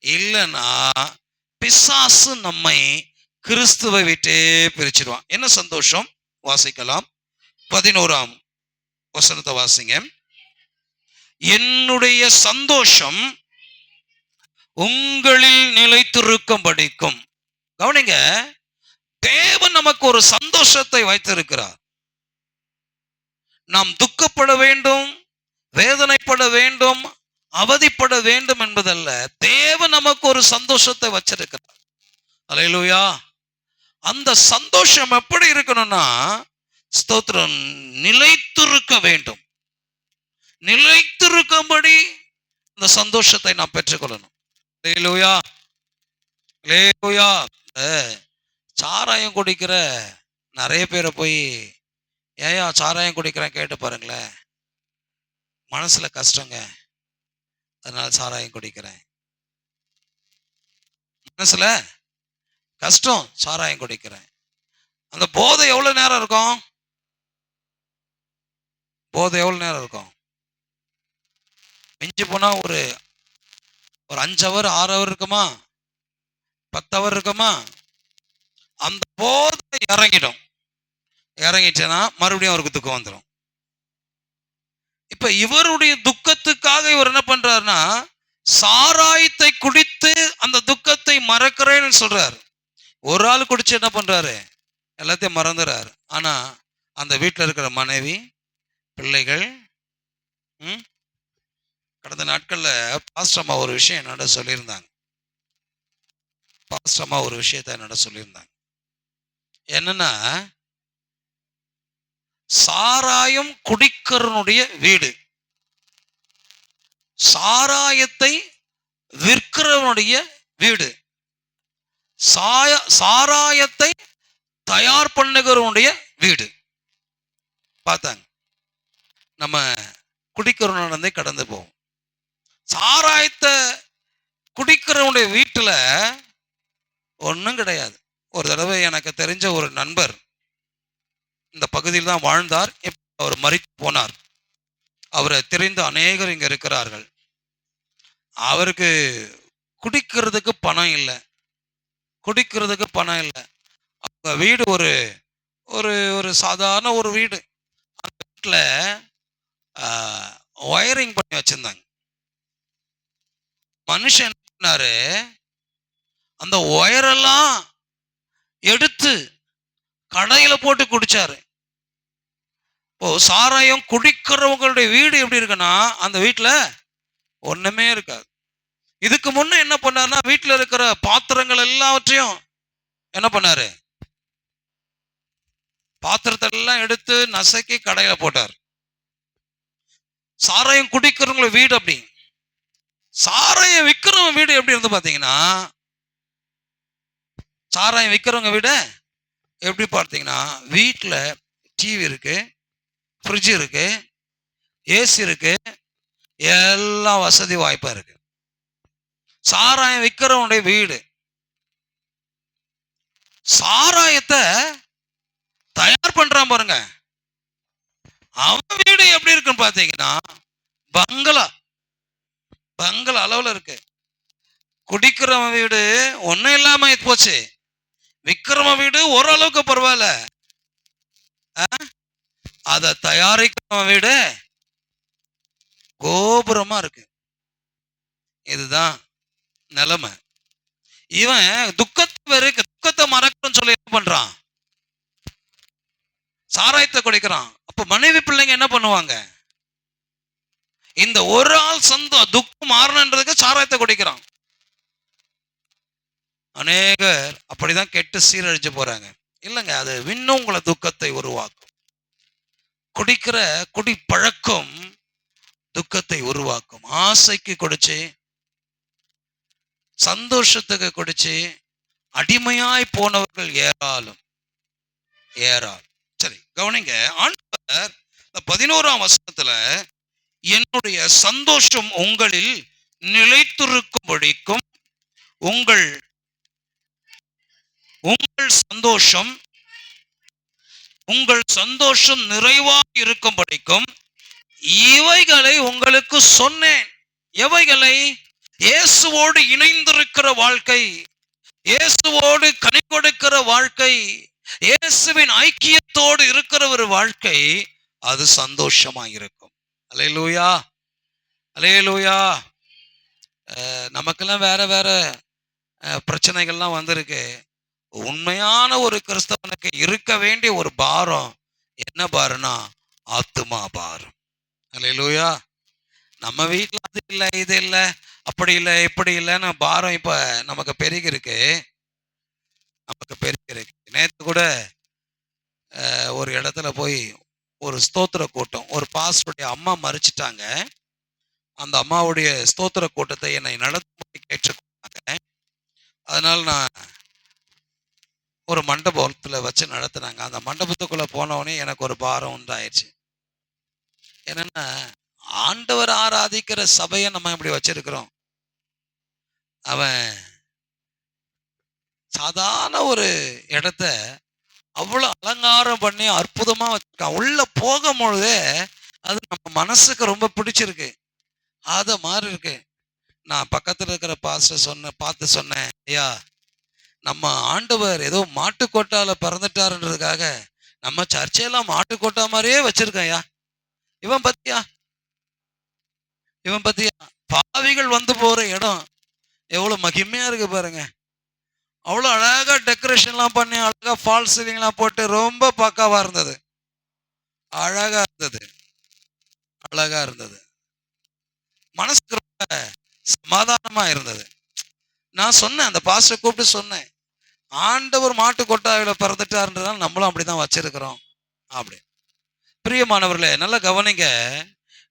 இல்லைன்னா பிசாசு நம்மை கிறிஸ்துவை விட்டே பிரிச்சிருவான். என்ன சந்தோஷம்? வாசிக்கலாம். 11ஆம் வசனத்தை வாசிங்க. என்னுடைய சந்தோஷம் உங்களில் நிலைத்திருக்கும் படிக்கும். கவனிங்க, தேவன் நமக்கு ஒரு சந்தோஷத்தை வைத்திருக்கிறார். நாம் துக்கப்பட வேண்டும், வேதனைப்பட வேண்டும், அவதிப்பட வேண்டும் என்பதல்ல. தேவன் நமக்கு ஒரு சந்தோஷத்தை வச்சிருக்கிறார். அல்லேலூயா. அந்த சந்தோஷம் எப்படி இருக்கணும்னா, ஸ்தோத்திரம், நிலைத்திருக்க வேண்டும். நிலைத்திருக்கும்படி இந்த சந்தோஷத்தை நாம் பெற்றுக்கொள்ளணும். அல்லேலூயா. அல்லேலூயா. சாராயம் குடிக்கிற நிறைய பேரை போய், ஏயா சாராயம் குடிக்கிறேன் கேட்டு பாருங்களேன். மனசுல கஷ்டங்க, அதனால சாராயம் குடிக்கிறேன். மனசுல கஷ்டம், சாராயம் குடிக்கிறேன். அந்த போதை எவ்வளவு நேரம் இருக்கும்? போதை எவ்வளவு நேரம் இருக்கும்? மிஞ்சி போனா ஒரு 5 ஹவர் 6 ஹவர் இருக்குமா, 10 ஹவர் இருக்குமா? அந்த போதை இறங்கிச்சுன்னா மறுபடியும் அவருக்கு துக்கம் வந்துடும். இப்ப இவருடைய துக்கத்துக்காக இவர் என்ன பண்றாருன்னா, சாராயத்தை குடித்து அந்த துக்கத்தை மறக்கிறேன்னு சொல்றாரு. ஒரு ஆள் குடிச்சு என்ன பண்றாரு? எல்லாத்தையும் மறந்துறாரு. ஆனா அந்த வீட்டில் இருக்கிற மனைவி, பிள்ளைகள், கடந்த நாட்கள்ல பாஸ்டர் அம்மா ஒரு விஷயம் என்னோட சொல்லியிருந்தாங்க. பாஸ்டர் அம்மா ஒரு விஷயத்தை என்னோட சொல்லியிருந்தாங்க. என்னன்னா, சாராயம் குடிக்கிறனுடைய வீடு, சாராயத்தை விற்கிறவனுடைய வீடு, சாராயத்தை தயார் பண்ணுகிறவனுடைய வீடு. பார்த்தாங்க. நம்ம குடிக்கிறவனே கடந்து போவோம். சாராயத்தை குடிக்கிறவனுடைய வீட்டுல ஒன்றும் கிடையாது. ஒரு தடவை எனக்கு தெரிஞ்ச ஒரு நண்பர் இந்த பகுதியில் தான் வாழ்ந்தார். அவர் மரித்து போனார். அவரை தெரிந்த அநேகர் இங்க இருக்கிறார்கள். அவருக்கு குடிக்கிறதுக்கு பணம் இல்லை, குடிக்கிறதுக்கு பணம் இல்லை. அவங்க வீடு ஒரு ஒரு ஒரு சாதாரண ஒரு வீடு. அந்த வீட்டில் ஒயரிங் பண்ணி வச்சிருந்தாங்க. மனுஷன் என்ன பண்ணாரு, அந்த ஒயரெல்லாம் எடுத்து கடையில போட்டு குடிச்சாரு. இப்போ சாராயம் குடிக்கிறவங்களுடைய வீடு எப்படி இருக்குன்னா, அந்த வீட்டுல ஒண்ணுமே இருக்காது. இதுக்கு முன்ன என்ன பண்ணாருன்னா, வீட்டுல இருக்கிற பாத்திரங்கள் எல்லாவற்றையும் என்ன பண்ணாரு, பாத்திரத்தை எல்லாம் எடுத்து நசுக்கி கடையில போட்டார். சாராயம் குடிக்கிறவங்கள வீடு அப்படி. சாராயம் விற்கிறவங்க வீடு எப்படி இருந்து பாத்தீங்கன்னா, சாராயம் விற்கிறவங்க வீடு எப்படி பார்த்தீங்கன்னா, வீட்டுல டிவி இருக்கு, ஃப்ரிட்ஜ் இருக்கு, ஏசி இருக்கு, எல்லா வசதி வாய்ப்பா இருக்கு. சாராயம் விற்கிறவனுடைய வீடு. சாராயத்தை தயார் பண்றான் பாருங்க, அவன் வீடு எப்படி இருக்குன்னு பாத்தீங்கன்னா, பங்களா பங்களா அளவுல இருக்கு. குடிக்கிறவன் வீடு ஒன்னும் இல்லாம போச்சு, விக்கிறவன் வீடு ஓரளவுக்கு பரவாயில்ல, அதை தயாரிக்கிறவன் வீடு கோபுரமா இருக்கு. இதுதான் நிலைமை. இவன் துக்கத்தை மறக்கணும்னு சொல்லி என்ன பண்றான், சாராயத்தை குடிக்கிறான். அப்ப மனைவி பிள்ளைங்க என்ன பண்ணுவாங்க, இந்த ஒரு ஆள் துக்கம் மாறணுன்றதுக்கு சாராயத்தை குடிக்கிறான். அநேகர் அப்படிதான் கெட்டு சீரழிச்சு போறாங்க. இல்லைங்க, அது இன்னும் உங்களை துக்கத்தை உருவாக்கும். குடிக்கிற குடி பழக்கம் துக்கத்தை உருவாக்கும். ஆசைக்கு குடிச்சு, சந்தோஷத்துக்கு குடிச்சு அடிமையாய் போனவர்கள் ஏராளம். சரி கவனிங்க, ஆண்டவர் 11ஆம் வசனத்துல, என்னுடைய சந்தோஷம் உங்களில் நிலைத்திருக்கும்படிக்கும் உங்கள் சந்தோஷம் நிறைவாக இருக்கும்படிக்கும் இவைகளை உங்களுக்கு சொன்னேன். எவைகளை? இயேசுவோடு இணைந்திருக்கிற வாழ்க்கை, இயேசுவோடு கனி கொடுக்கிற வாழ்க்கை, இயேசுவின் ஐக்கியத்தோடு இருக்கிற ஒரு வாழ்க்கை, அது சந்தோஷமா இருக்கும். அல்லேலூயா, அல்லேலூயா. நமக்கெல்லாம் வேற வேற பிரச்சனைகள்லாம் வந்திருக்கு. உண்மையான ஒரு கிறிஸ்தவனுக்கு இருக்க வேண்டிய ஒரு பாரம் என்ன பாருன்னா, ஆத்துமா பாரம். அல்லேலூயா. நம்ம வீட்டில் அது இல்லை, இது இல்லை, அப்படி இல்லை, இப்படி இல்லைன்னு பாரம் இப்ப நமக்கு பெருகி இருக்கு. நேற்று கூட ஒரு இடத்துல போய் ஒரு ஸ்தோத்திர கூட்டம், ஒரு பாஸ்டருடைய அம்மா மறிச்சிட்டாங்க. அந்த அம்மாவுடைய ஸ்தோத்திர கூட்டத்தை என்னை நடத்தும்படி கேட்டுக்கொண்டாங்க. அதனால நான் ஒரு மண்டபத்துல வச்சு நடத்தினாங்க. அந்த மண்டபத்துக்குள்ள போனவனே எனக்கு ஒரு பாரம் உண்டாயிடுச்சு. என்னன்னா, ஆண்டவர் ஆராதிக்கிற சபையை நம்ம இப்படி வச்சிருக்கிறோம். அவன் சாதாரண ஒரு இடத்த அவ்வளவு அலங்காரம் பண்ணி அற்புதமா வச்சிருக்கான். உள்ள போகும் பொழுதே அது நம்ம மனசுக்கு ரொம்ப பிடிச்சிருக்கு. அத மாதிரி இருக்கு. நான் பக்கத்துல இருக்கிற பாஸ்டர் பார்த்து சொன்னேன், ஐயா, நம்ம ஆண்டவர் ஏதோ மாட்டுக்கொட்டால பிறந்துட்டாருன்றதுக்காக நம்ம சர்ச்சையெல்லாம் மாட்டுக்கொட்டா மாதிரியே வச்சிருக்கேன். இவன் பத்தியா பாவிகள் வந்து போற இடம் எவ்வளவு மகிமையா இருக்கு பாருங்க. அவ்வளோ அழகா டெக்கரேஷன்லாம் பண்ணி அழகா ஃபால் சீலிங்லாம் போட்டு ரொம்ப பக்காவா இருந்தது. அழகா இருந்தது, அழகா இருந்தது. மனசுக்கு ரொம்ப சமாதானமா இருந்தது. நான் சொன்னேன், அந்த பாஸ்டர் கூப்பிட்டு சொன்னேன், ஆண்டவர் மாட்டு கொட்டாயில பிறந்துட்டாருன்றதால நம்மளும் அப்படிதான் வச்சிருக்கிறோம் அப்படி. பிரியமானவர்களே, நல்லா கவனிங்க.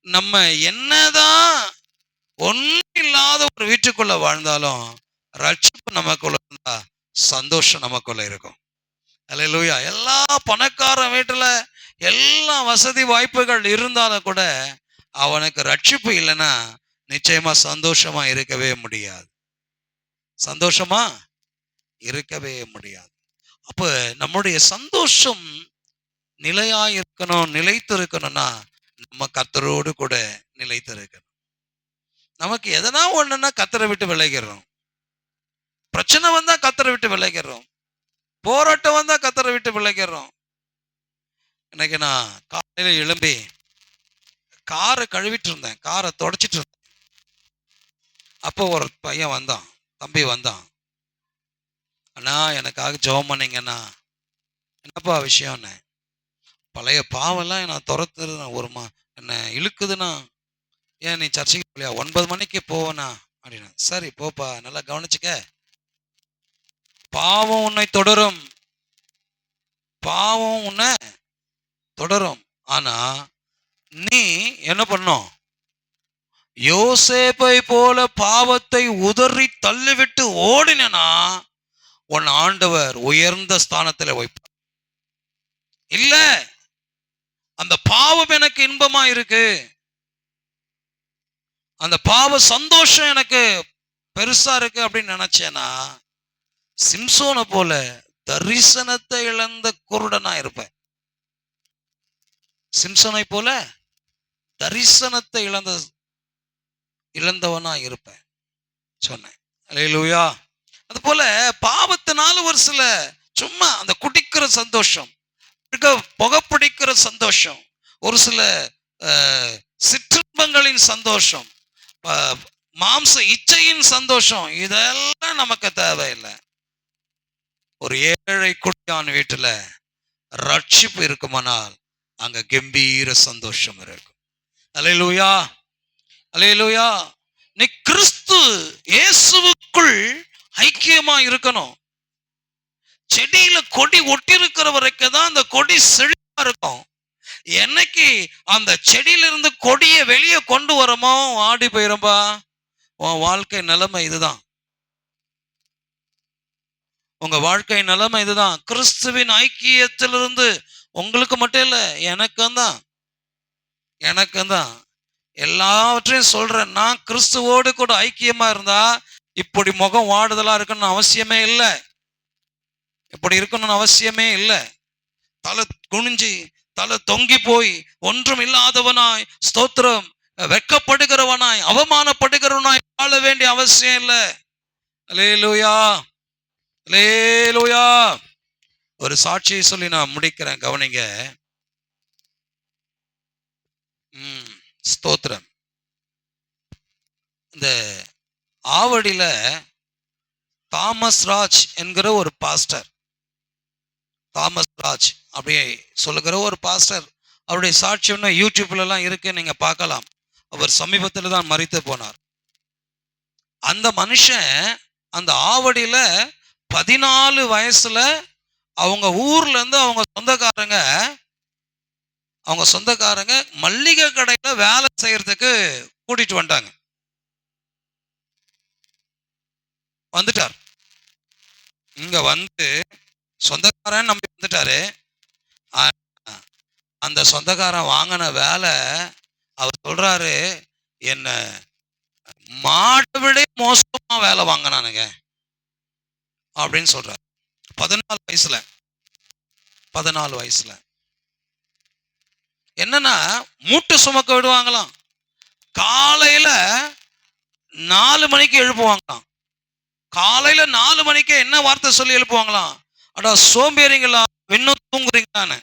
நம்ம என்னதான் ஒன்றும் இல்லாத ஒரு வீட்டுக்குள்ள வாழ்ந்தாலும் ரட்சிப்பு நமக்குள்ள இருந்தா சந்தோஷம் நமக்குள்ள இருக்கும். அல்லேலூயா. எல்லா பணக்கார வீட்டுல எல்லா வசதி வாய்ப்புகள் இருந்தாலும் கூட அவனுக்கு ரட்சிப்பு இல்லைன்னா நிச்சயமா சந்தோஷமா இருக்கவே முடியாது. சந்தோஷமா இருக்கவே முடியாது. அப்ப நம்முடைய சந்தோஷம் நிலையா இருக்கணும், நிலைத்து இருக்கணும்னா நம்ம கர்த்தரோடு கூட நிலைத்து இருக்கணும். நமக்கு எதனா ஒண்ணுன்னா கர்த்தரை விட்டு விலகிறோம். பிரச்சனை வந்தா கர்த்தரை விட்டு விலகிறோம். போராட்டம் வந்தா கர்த்தரை விட்டு விலகிறோம். இன்னைக்கு நான் காலையில எழும்பி காரை கழுவிட்டு இருந்தேன், காரை தொடச்சிட்டு இருந்தேன். அப்போ ஒரு பையன் வந்தான், தம்பி வந்தான். அண்ணா எனக்காக ஜெபம் பண்ணீங்கண்ணா. என்னப்பா விஷயம்னு. பழைய பாவெல்லாம் நான் துரத்துறது என்ன இழுக்குதுண்ணா. ஏன் நீ சர்ச்சைக்கு போலியா? 9 மணிக்கு போவேண்ணா அப்படின்னா. சரி போப்பா, நல்லா கவனிச்சுக்க. பாவம் உன்னை தொடரும், பாவம் உன்னை தொடரும். ஆனா நீ என்ன பண்ணும்? யோசேப்பை போல பாவத்தை உதறி தள்ளிவிட்டு ஓடினா உன் ஆண்டவர் உயர்ந்த ஸ்தானத்தில் வைப்பார். இல்ல, அந்த பாவம் எனக்கு இன்பமா இருக்கு, அந்த பாவ சந்தோஷம் எனக்கு பெருசா இருக்கு அப்படின்னு நினைச்சேன்னா சிம்சோனை போல தரிசனத்தை இழந்த குருடனா இருப்பேன். சிம்சோனை போல தரிசனத்தை இழந்தவனா இருப்பேன் சொன்னேன். அல்லேலூயா. அது போல பாவத்தினால ஒரு சில சும்மா அந்த குடிக்கிற சந்தோஷம், புகைப்பிடிக்கிற சந்தோஷம், ஒரு சில சிற்றின்பங்களின் சந்தோஷம், மாம்ச இச்சையின் சந்தோஷம், இதெல்லாம் நமக்கு தேவையில்லை. ஒரு ஏழை குடியான் வீட்டுல ரட்சிப்பு இருக்குமானால் அங்க கம்பீர சந்தோஷம் இருக்கும். அல்லேலூயா, அல்லேலூயா. நீ கிறிஸ்து இயேசுவுக்குள் ஐக்கியமா இருக்கணும். செடியில கொடி ஒட்டி இருக்கிற வரைக்கும் தான் அந்த கொடி செழிப்பா இருக்கும். என்னைக்கு அந்த செடியிலிருந்து கொடியை வெளியே கொண்டு வரமோ ஆடி போயிரும்பா. உன் வாழ்க்கை நிலைமை இதுதான். உங்க வாழ்க்கை நிலைமை இதுதான். கிறிஸ்துவின் ஐக்கியத்திலிருந்து உங்களுக்கு மட்டும் இல்ல, எனக்கும் தான் எல்லாவற்றையும் சொல்றேன். நான் கிறிஸ்துவோடு கூட ஐக்கியமா இருந்தா இப்படி முகம் வாடுதலா இருக்கணும்னு அவசியமே இல்லை, இப்படி இருக்கணும்னு அவசியமே இல்லை. தலை குனிஞ்சி தலை தொங்கி போய் ஒன்றும் இல்லாதவனாய், ஸ்தோத்திரம், வெட்கப்படுகிறவனாய், அவமானப்படுகிறவனாய் வாழ வேண்டிய அவசியம் இல்லை. அல்லேலூயா, அல்லேலூயா. ஒரு சாட்சியை சொல்லி நான் முடிக்கிறேன், கவனிங்க. ஸ்தோத்திரம். இந்த ஆவடியில தாமஸ் ராஜ் என்கிற ஒரு பாஸ்டர், தாமஸ் ராஜ் அப்படியே சொல்லுகிற ஒரு பாஸ்டர், அவருடைய சாட்சி ஒன்று யூடியூப்ல எல்லாம் இருக்கு, நீங்க பார்க்கலாம். அவர் சமீபத்தில் தான் மரித்து போனார். அந்த மனுஷன் அந்த ஆவடியில 14 வயசுல அவங்க ஊர்ல இருந்து அவங்க சொந்தக்காரங்க மல்லிகை கடையில வேலை செய்யறதுக்கு கூட்டிட்டு வந்துட்டார். இங்க வந்து சொந்தக்காரன் நம்பி வந்துட்டாரு. அந்த சொந்தக்காரன் வாங்கின வேலை, அவர் சொல்றாரு, என்ன மாட்டை விட மோசமா வேலை வாங்கினானுங்க அப்படின்னு சொல்றாரு. 14 வயசுல என்னன்னா மூட்டை சுமக்க விடுவாங்களாம். காலையில 4 மணிக்கு எழுப்புவாங்களாம். காலையில 4 மணிக்கு என்ன வார்த்தை சொல்லி எழுப்புவாங்களாம்? அடா சோம்பேறிங்களா, இன்னும் தூங்குறீங்களான்னு.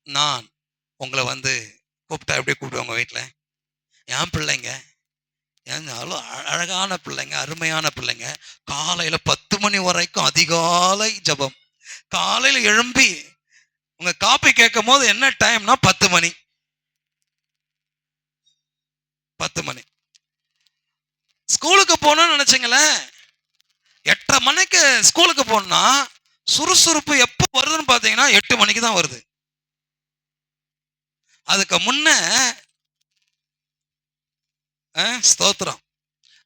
நான் உங்களை வந்து கூப்பிட்டா எப்படி கூப்பிடுவாங்க வீட்டுல? என் பிள்ளைங்க அவ்வளோ அழகான பிள்ளைங்க, அருமையான பிள்ளைங்க. காலையில 10 மணி வரைக்கும் அதிகாலை ஜபம். காலையில எழும்பி உங்க காப்பி கேட்கும் போது என்ன டைம்னா 10 மணி. 10 மணி ஸ்கூலுக்கு போகணும்னு நினைச்சீங்களேன். 8:30 மணிக்கு ஸ்கூலுக்கு போனா சுறுசுறுப்பு எப்போ வருதுன்னு பாத்தீங்கன்னா 8 மணிக்கு தான் வருது. அதுக்கு முன்ன ஸ்தோத்திரம்,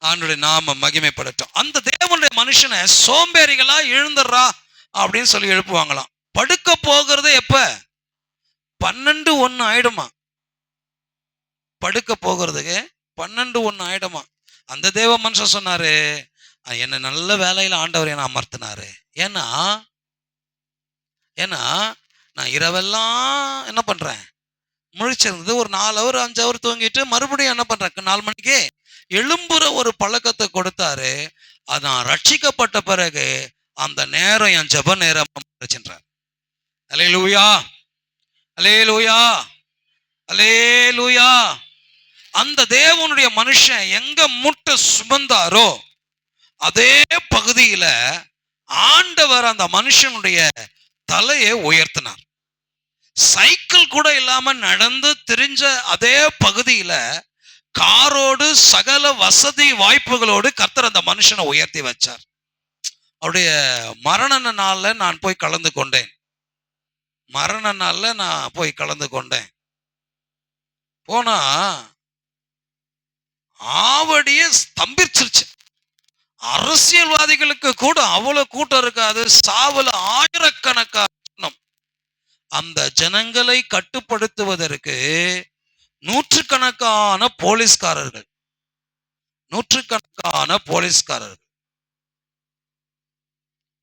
ஆண்டவருடைய நாம மகிமைப்படட்டும். அந்த தேவனுடைய மனுஷனை சோம்பேறிகளா எழுந்துடுறா அப்படின்னு சொல்லி எழுப்புவாங்களாம். படுக்க போகிறது எப்ப? 12:01 ஆயிடுமா. படுக்க போகிறதுக்கு 12:01 ஆயிடுமா. அந்த தேவ மனுஷன் சொன்னாரு, என்ன நல்ல வேலையில ஆண்டவர் என்ன அமர்த்தினாரு. ஏன்னா நான் இரவெல்லாம் என்ன பண்றேன், முழிச்சிருந்தது. ஒரு 4 ஹவர் 5 ஹவர் தூங்கிட்டு மறுபடியும் என்ன பண்றேன், 4 மணிக்கு எழும்புற ஒரு பழக்கத்தை கொடுத்தாரு. அது நான் ரட்சிக்கப்பட்ட பிறகு அந்த நேரம் என் ஜெப நேரம் மாறிச்சுன்றார். அல்லேலூயா, அல்லேலூயா, அல்லேலூயா. அந்த தேவனுடைய மனுஷன் எங்க மூட்டை சுமந்தாரோ அதே பகுதியில ஆண்டவர் அந்த மனுஷனுடைய தலையை உயர்த்தினார். சைக்கிள் கூட இல்லாம நடந்து திரிஞ்ச அதே பகுதியில காரோடு சகல வசதி வாய்ப்புகளோடு கர்த்தர் அந்த மனுஷனை உயர்த்தி வச்சார். அவருடைய மரண நாள்ல நான் போய் கலந்து கொண்டேன். மரண நாள்ல நான் போய் கலந்து கொண்டேன். போனா ஆவடியே ஸ்தம்பிச்சிருச்சு. அரசியல்வாதிகளுக்கு கூட அவ்வளவு கூட்டம் இருக்காது. சாவல ஆயிரக்கணக்கான அந்த ஜனங்களை கட்டுப்படுத்துவதற்கு நூற்றுக்கணக்கான போலீஸ்காரர்கள், நூற்றுக்கணக்கான போலீஸ்காரர்கள்.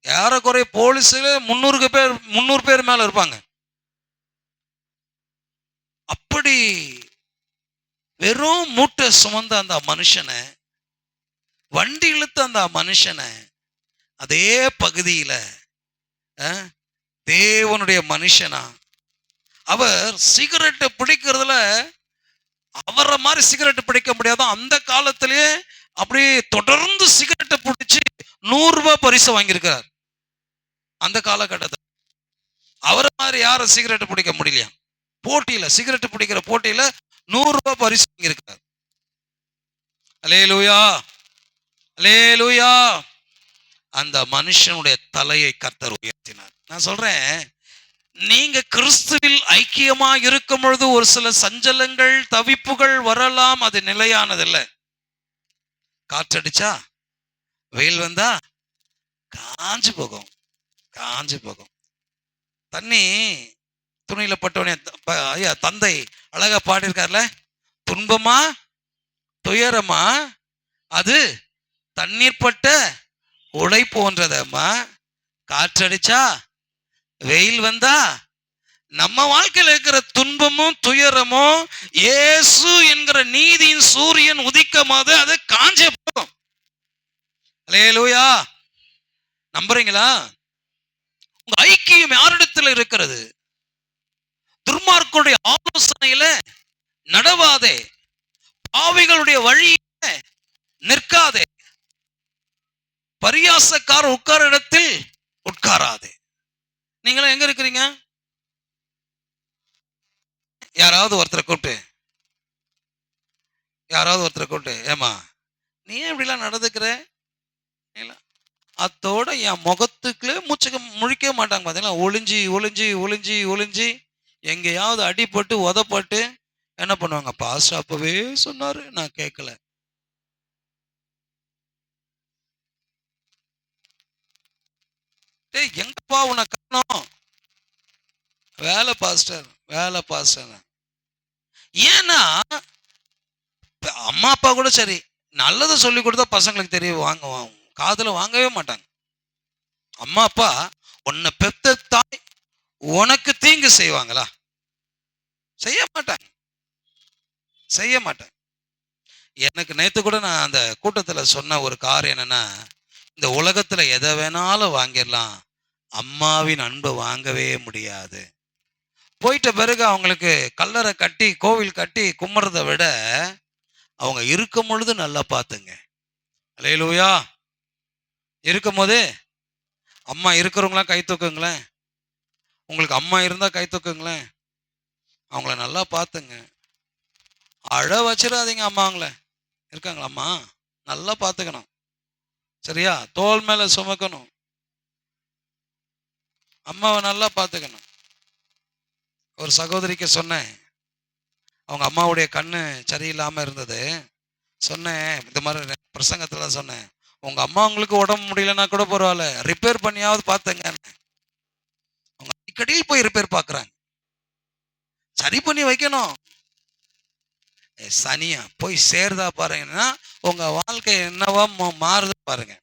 ஏறக்குறைய போலீஸ்ல 300 பேர் மேல இருப்பாங்க. அப்படி வெறும் மூட்டை சுமந்த அந்த மனுஷனை, வண்டி இழுத்த அந்த மனுஷனை அதே பகுதியில தேவனுடைய மனுஷனா அவர் சிகரெட் பிடிக்கிறதுல அவரை மாதிரி சிகரெட் பிடிக்க முடியாது. அந்த காலத்திலேயே அப்படியே தொடர்ந்து சிகரெட்டை பிடிச்சி 100 ரூபாய் பரிசு வாங்கியிருக்கிறார். அந்த காலகட்டத்தில் அவரை மாதிரி யாரும் சிகரெட் பிடிக்க முடியலையா. போட்டியில சிகரெட் பிடிக்கிற போட்டியில 100 ரூபாய் பரிசு வாங்கியிருக்கிறார். அல்லேலூயா, அல்லேலூயா. அந்த மனுஷனுடைய தலையை கர்த்தர் உயர்த்தினார். நான் சொல்றேன், நீங்க கிறிஸ்துவில் ஐக்கியமா இருக்கும் பொழுது ஒரு சில சஞ்சலங்கள் தவிப்புகள் வரலாம். அது நிலையானதில்லை. காற்றடிச்சா வெயில் வந்தா காஞ்சு போகும், காஞ்சு போகும். தண்ணி துணியில பட்டவனே ஐயா தந்தை அழகா பாடியிருக்காருல, துன்பமா துயரமா அது தண்ணீர் பட்ட உடை போன்றதம்மா. காற்றடிச்சா வெயில் வந்தா நம்ம வாழ்க்கையில் இருக்கிற துன்பமும் துயரமும் இயேசு என்கிற நீதியின் சூரியன் உதிக்கும் போது அது காஞ்சே போகும். அல்லேலூயா. நம்புறீங்களா? உங்க ஐக்கியம் யாரிடத்தில் இருக்கிறது? துன்மார்க்கருடைய ஆலோசனையில நடவாதே, பாவிகளுடைய வழியில நிற்காதே, பரியாசக்கார உட்கார இடத்தில் உட்காராதே. நீங்களும் எங்க இருக்கிறீங்க? யாராவது ஒருத்தரை கூப்பிட்டு ஏமா நீ ஏன் இப்படிலாம் நடந்துக்கிற, அத்தோட என் முகத்துக்குள்ளே முழிக்க மாட்டாங்க. பார்த்தீங்களா, ஒளிஞ்சி ஒளிஞ்சி ஒளிஞ்சி ஒளிஞ்சி எங்கேயாவது அடிபட்டு உதப்பட்டு என்ன பண்ணுவாங்க, பாஸ்டர் அப்பவே சொன்னாரு நான் கேட்கல. எங்கப்பா உன்னை காணோம்? வேலை பாஸ்டர், வேலை பாஸ்டர். ஏன்னா அம்மா அப்பா கூட சரி நல்லதை சொல்லி கொடுத்தா பசங்களுக்கு தெரிய வாங்குவாங்க, காதுல வாங்கவே மாட்டாங்க. அம்மா அப்பா உன்னை பெத்த தாய் உனக்கு தீங்கு செய்வாங்களா? செய்ய மாட்டாங்க, செய்ய மாட்டாங்க. எனக்கு நேத்து கூட நான் அந்த கூட்டத்துல சொன்ன ஒரு காரியம் என்னன்னா, இந்த உலகத்துல எதை வேணாலும் வாங்கிடலாம், அம்மாவின் அன்பை வாங்கவே முடியாது. போயிட்ட பிறகு அவங்களுக்கு கல்லறை கட்டி கோவில் கட்டி கும்பிட்றதை விட அவங்க இருக்கும் பொழுது நல்லா பார்த்துங்க. அல்லேலூயா. இருக்கும் போது அம்மா இருக்கிறவங்களாம் கை தூக்குங்களேன். உங்களுக்கு அம்மா இருந்தா கை தூக்குங்களேன். அவங்கள நல்லா பார்த்துங்க. அழ வச்சிடாதீங்க அம்மாங்கள. இருக்காங்களா அம்மா? நல்லா பார்த்துக்கணும். சரியா? தோள் மேல சுமக்கணும். அம்மாவை நல்லா பார்த்துக்கணும். ஒரு சகோதரிக்கு சொன்னேன், அவங்க அம்மாவுடைய கண்ணு சரியில்லாம இருந்தது. சொன்னேன், இந்த மாதிரி பிரசங்கத்துல சொன்னேன், உங்க அம்மா உங்களுக்கு உடம்பு முடியலன்னா கூட பரவாயில்ல, ரிப்பேர் பண்ணியாவது பார்த்துங்க. அவங்க அடிக்கடியில் போய் ரிப்பேர் பார்க்குறாங்க. சரி பண்ணி வைக்கணும். சனியா போய் சேருதா பாருங்கன்னா உங்க வாழ்க்கை என்னவா மாறுது பாருங்க.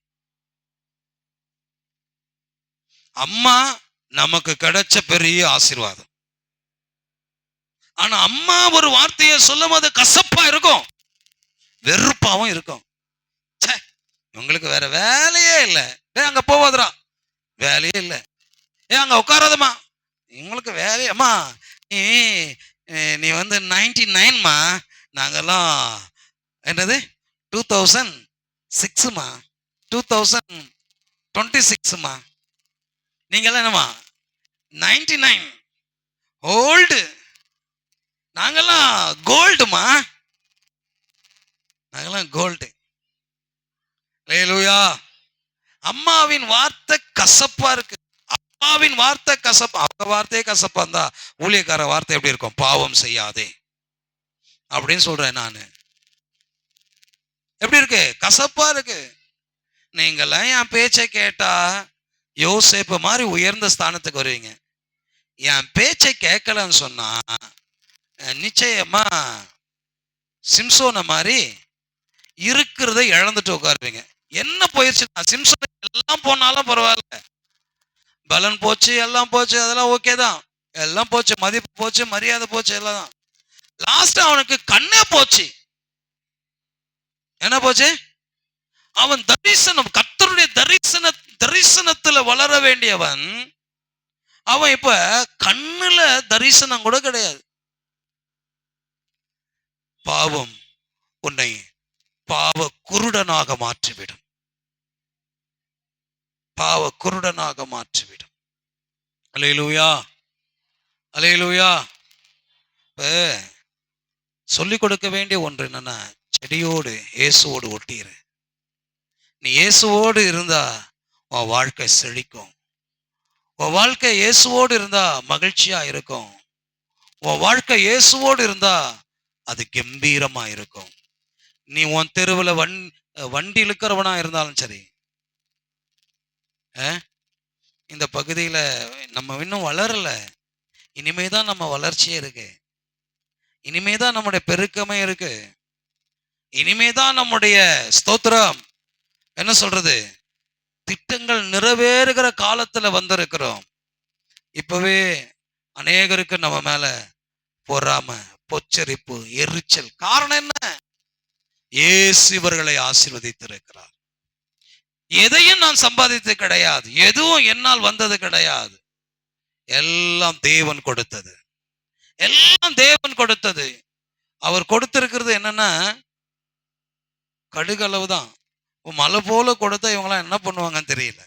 அம்மா நமக்கு கிடைச்ச பெரிய ஆசீர்வாதம். ஆனா அம்மா ஒரு வார்த்தையை சொல்லும் போது கசப்பா இருக்கும், வெறுப்பாவும் இருக்கும். உங்களுக்கு வேற வேலையே இல்லை, அங்க போவாதரா, வேலையே இல்லை, அங்க உட்காராதம்மா, உங்களுக்கு வேலையம்மா, நீ நீ வந்து 99மா, நாங்கெல்லாம் என்னது 2006மா, 2026மா, நீங்கெல்லாம் என்னம்மா 99 ஓல்டு, நாங்கெல்லாம் கோல்டுமா, நாங்கெல்லாம் கோல்டு. அல்லேலூயா. அம்மாவின் வார்த்தை கசப்பா இருக்கு. அம்மாவின் வார்த்தை கசப்பா, அவங்க வார்த்தையே கசப்பா இருந்தா ஊழியக்கார வார்த்தை எப்படி இருக்கும்? பாவம் செய்யாதே அப்படின்னு சொல்றேன் நானு. எப்படி இருக்கு? கசப்பா இருக்கு. நீங்களாம் என் பேச்சை கேட்டா யோசேப்பு மாதிரி உயர்ந்த ஸ்தானத்துக்கு வருவீங்க. என் பேச்சை கேட்கலன்னு சொன்னா நிச்சயமா சிம்சோனை மாதிரி இருக்கிறத இழந்துட்டு உட்காருவீங்க. என்ன போயிடுச்சு? சிம்சோன் எல்லாம் போனாலும் பரவாயில்ல, பலன் போச்சு, எல்லாம் போச்சு, அதெல்லாம் ஓகே தான், எல்லாம் போச்சு, மதிப்பு போச்சு, மரியாதை போச்சு, எல்லாம் தான். லாஸ்ட் அவனுக்கு கண்ணே போச்சு. என்ன போச்சு? அவன் தரிசனம், கர்த்தருடைய தரிசனத்துல வளர வேண்டியவன் அவன் இப்ப கண்ணுல தரிசனம் கூட கிடையாது. பாவம் உன்னை பாவ குருடனாக மாற்றிவிடும், பாவ குருடனாக மாற்றிவிடும். அல்லேலூயா, அல்லேலூயா. சொல்லிக் கொடுக்க வேண்டிய ஒன்று என்னன்னா, செடியோடு இயேசுவோடு ஒட்டிரு. நீ இயேசுவோடு இருந்தா உன் வாழ்க்கை செழிக்கும். உன் வாழ்க்கை இயேசுவோடு இருந்தா மகிழ்ச்சியா இருக்கும். உன் வாழ்க்கை இயேசுவோடு இருந்தா அது கம்பீரமா இருக்கும். நீ உன் தெருவில் வண்டி இழுக்கிறவனா இருந்தாலும் சரி, இந்த பகுதியில நம்ம இன்னும் வளரல, இனிமேதான் நம்ம வளர்ச்சியே இருக்கு, இனிமேதான் நம்முடைய பெருக்கமே இருக்கு, இனிமேதான் நம்முடைய ஸ்தோத்திரம் என்ன சொல்றது திட்டங்கள் நிறைவேறுகிற காலத்துல வந்திருக்கிறோம். இப்பவே அநேகருக்கு நம்ம மேல பொறாம, பொச்சரிப்பு, எரிச்சல். காரணம் என்ன? இயேசு இவர்களை ஆசீர்வதித்திருக்கிறார். எதையும் நான் சம்பாதித்தது கிடையாது, எதுவும் என்னால் வந்தது கிடையாது, எல்லாம் தேவன் கொடுத்தது, எல்லாம் தேவன் கொடுத்தது. அவர் கொடுத்திருக்கிறது என்னன்னா கடுகளவு தான். மலை போல கொடுத்தா இவங்களாம் என்ன பண்ணுவாங்கன்னு தெரியல,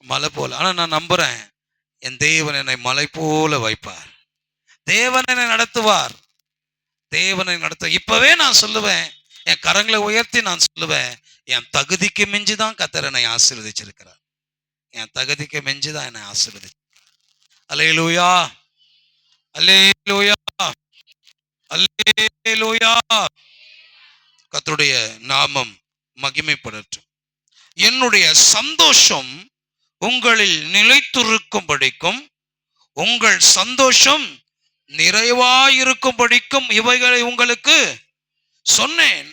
மலை போல. ஆனா நான் நம்புறேன், என் தேவன் என்னை மலை போல வைப்பார், தேவன் என்னை நடத்துவார், தேவனை நடத்த. இப்பவே நான் சொல்லுவேன், என் கரங்களை உயர்த்தி நான் சொல்லுவேன், என் தகுதிக்கு மிஞ்சிதான் கர்த்தர் என்னை ஆசீர்வதிச்சிருக்கிறார், என் தகுதிக்கு மிஞ்சிதான் என்னை ஆசீர்வதிச்சிருக்கிறார். அல்லேலூயா, அல்லேலூயா, அல்லேலூயா. கர்த்தருடைய நாமம் மகிமைப்படட்டும். என்னுடைய சந்தோஷம் உங்களில் நிலைத்திருக்கும்படிக்கும், உங்கள் சந்தோஷம் நிறைவாயிருக்கும்படிக்கும் இவைகளை உங்களுக்கு சொன்னேன்.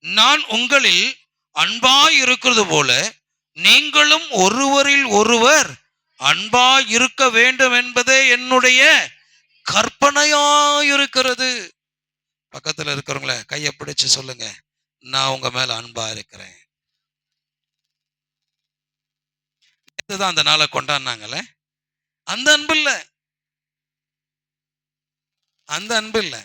நான் உங்களில் அன்பாய் இருக்கிறது போல நீங்களும் ஒருவரில் ஒருவர் அன்பாய் இருக்க வேண்டும் என்பதே என்னுடைய கற்பனையாயிருக்கிறது. பக்கத்துல இருக்கிறவங்கள கையை பிடிச்சு சொல்லுங்க, நான் உங்க மேல அன்பா இருக்கிறேன். இதுதான் அந்த நாளை கொண்டாடினாங்கல்ல, அந்த அன்பு இல்ல, அந்த அன்பு இல்ல.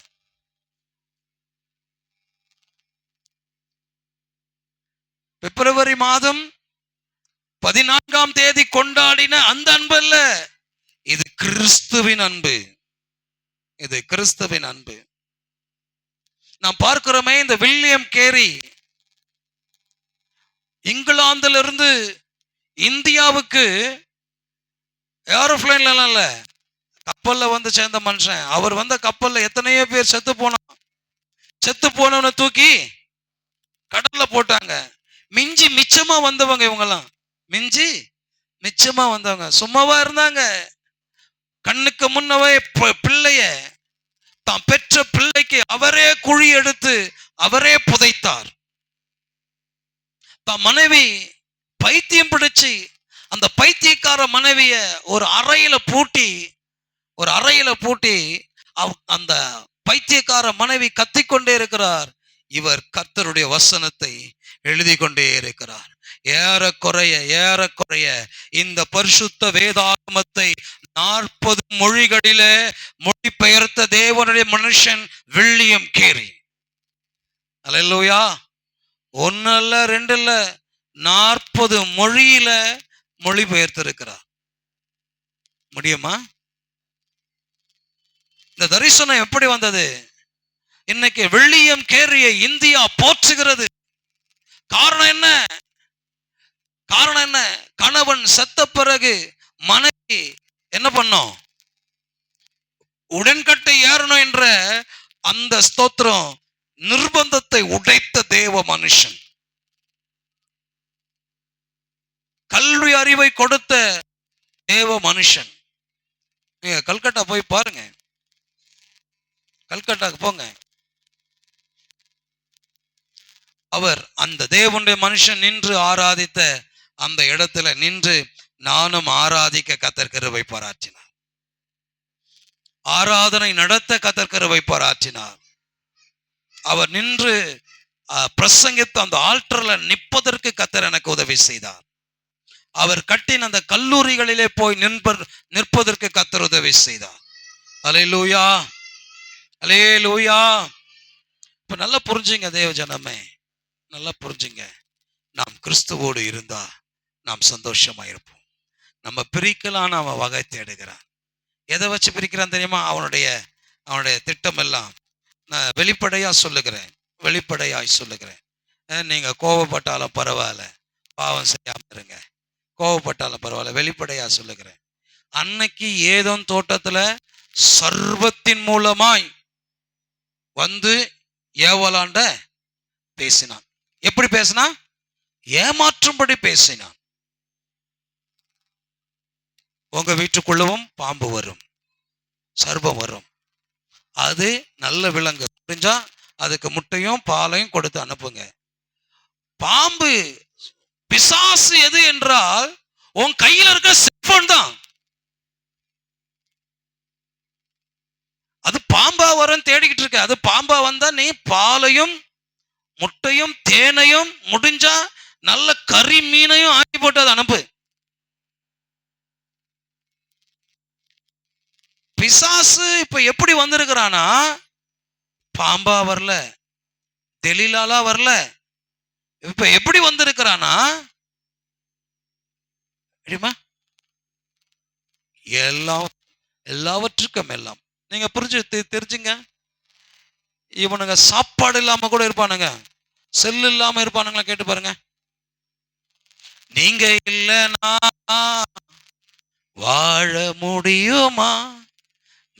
பிப்ரவரி மாதம் 14ஆம் தேதி கொண்டாடின அந்த அன்பு அல்ல, இது கிறிஸ்துவின் அன்பு. இது கிறிஸ்துவின் அன்பு. நாம் பார்க்கிறோமே, இந்த வில்லியம் கேரி இங்கிலாந்துல இருந்து இந்தியாவுக்கு ஏரோப்ளைன்ல இல்ல, கப்பல்ல வந்து சேர்ந்த மனுஷன். அவர் வந்த கப்பல்ல எத்தனையோ பேர் செத்து போனான். செத்து போனவனை தூக்கி கடல்ல போட்டாங்க. மிஞ்சி மிச்சமா வந்தவங்க இவங்கெல்லாம், மிஞ்சி மிச்சமா வந்தவங்க சும்மாவா இருந்தாங்க. கண்ணுக்கு முன்னவே பிள்ளைய, தான் பெற்ற பிள்ளைக்கு அவரே குழி எடுத்து அவரே புதைத்தார். தான் மனைவி பைத்தியம் பிடிச்சு அந்த பைத்தியக்கார மனைவிய ஒரு அறையில பூட்டி அந்த பைத்தியக்கார மனைவி கத்திக்கொண்டே இருக்கிறார். இவர் கர்த்தருடைய வசனத்தை எழுதி கொண்டே இருக்கிறார். ஏறக்குறைய இந்த பரிசுத்த வேதாகமத்தை 40 மொழிகளிலே மொழிபெயர்த்த தேவனுடைய மனுஷன் வில்லியம் கேரி. அல்லேலூயா. 1 இல்ல 2 இல்ல, 40 மொழியில மொழிபெயர்த்திருக்கிறார். முடியுமா? இந்த தரிசனம் எப்படி வந்தது? இன்னைக்கு வில்லியம் கேரியை இந்தியா போற்றுகிறது. காரணம் என்ன? கணவன் செத்த பிறகு மனைவி என்ன பண்ணோம்? உடன்கட்டை ஏறணும் என்ற அந்த ஸ்தோத்திரம், நிர்பந்தத்தை உடைத்த தேவ மனுஷன், கல்வி அறிவை கொடுத்த தேவ மனுஷன். நீங்க கல்கட்டா போய் பாருங்க, கல்கட்டாக்கு போங்க. அவர் அந்த தேவனுடைய மனுஷன் நின்று ஆராதித்த அந்த இடத்துல நின்று நானும் ஆராதிக்க கர்த்தர் கிருபை பாராட்டினார். ஆராதனை நடத்த கர்த்தர் கிருபை பாராட்டினார். அவர் நின்று பிரசங்கித்த அந்த ஆல்டர்ல நிற்பதற்கு கர்த்தர் எனக்கு உதவி செய்தார். அவர் கட்டின அந்த கல்லூரிகளிலே போய் நிற்பதற்கு கர்த்தர் உதவி செய்தார். அல்லேலூயா, அல்லேலூயா. இப்ப நல்லா புரிஞ்சுங்க தேவ ஜனமே, நல்லா புரிஞ்சுங்க. நாம் கிறிஸ்துவோடு இருந்தா நாம் சந்தோஷமா இருப்போம். நம்ம பிரிக்கலான்னு அவன் வகை தேடுகிறான். எதை வச்சு பிரிக்கிறான் தெரியுமா? அவனுடைய திட்டம் எல்லாம் நான் வெளிப்படையாய் சொல்லுகிறேன். நீங்க கோபப்பட்டாலும் பரவாயில்ல, பாவம் செய்யாம இருங்க. கோபப்பட்டாலும் பரவாயில்ல, வெளிப்படையா சொல்லுகிறேன். அன்னைக்கு ஏதோன் தோட்டத்துல சர்வத்தின் மூலமாய் வந்து ஏவலாண்ட பேசினான். எப்படி பேசினான்? ஏமாற்றும்படி பேசினான். உங்க வீட்டுக்குள்ளவும் பாம்பு வரும், சர்ப்பம் வரும். அது நல்ல விலங்கு, புரிஞ்சா அதுக்கு முட்டையும் பாலையும் கொடுத்து அனுப்புங்க. பாம்பு பிசாசு எது என்றால் உன் கையில இருக்க செல்போன் தான். அது பாம்பா வரும் தேடிக்கிட்டு இருக்க. அது பாம்பா வந்தா நீ பாலையும் முட்டையும் தேனையும் முடிஞ்சா நல்ல கறி மீனையும் ஆக்கி போட்டு அதை அனுப்பு. பிசாசு இப்ப எப்படி வந்திருக்கிறானா, பாம்பா வரல, தெளிலாலா வரல. இப்ப எப்படி வந்திருக்கிறானா எல்லாவற்றுக்கும் எல்லாம். நீங்க தெரிஞ்சுங்க. இவனுங்க சாப்பாடு இல்லாம கூட இருப்பானுங்க, செல் இல்லாம இருப்பானுங்களா, கேட்டு பாருங்க. நீங்க இல்லைன்னா வாழ முடியுமா?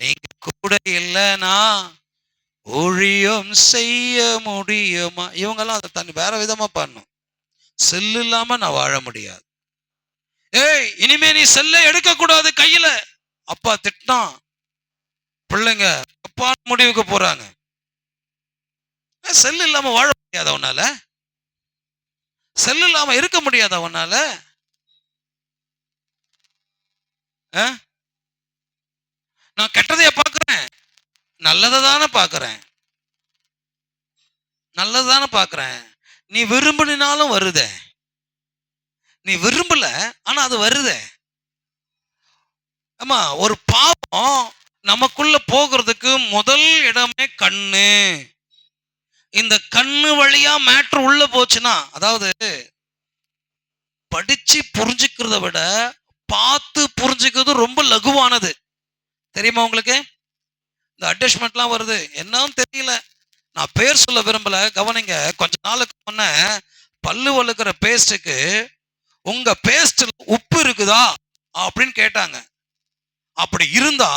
நீங்க கூட இல்லைன்னா ஊழியம் செய்ய முடியுமா? இவங்கெல்லாம் அதை தண்ணி வேற விதமா பண்ணும். செல்லு இல்லாம நான் வாழ முடியாது. ஏய், இனிமே நீ செல்ல எடுக்க கூடாது கையில. அப்பா திட்டான், பிள்ளைங்க அப்பா முடிவுக்கு போறாங்க. செல்லு இல்லாம வாழ முடியாத உன்னால, செல்லு இல்லாம இருக்க முடியாத உன்னால. நான் கெட்டதைய பாக்குறேன், நல்லதான பாக்குறேன். நீ விரும்பினாலும் வருதே, நீ விரும்பல ஆனா அது வருதே. ஆமா, ஒரு பாவம் நமக்குள்ள போகிறதுக்கு முதல் இடமே கண்ணு. இந்த கண்ணு வழியா மேட்ரு உள்ள போச்சுன்னா, அதாவது படிச்சு புரிஞ்சுக்கிறத விட பார்த்து புரிஞ்சுக்கிறது ரொம்ப லகுவானது. தெரியுமா உங்களுக்கு? இந்த அட்டாச்மெண்ட்லாம் வருது, என்னன்னு தெரியல. நான் பேர் சொல்ல விரும்பல, கவனிங்க. கொஞ்ச நாளுக்கு முன்ன பல்லு வளர்க்குற பேஸ்ட்டுக்கு உங்க பேஸ்ட்ல உப்பு இருக்குதா அப்படின்னு கேட்டாங்க. அப்படி இருந்தா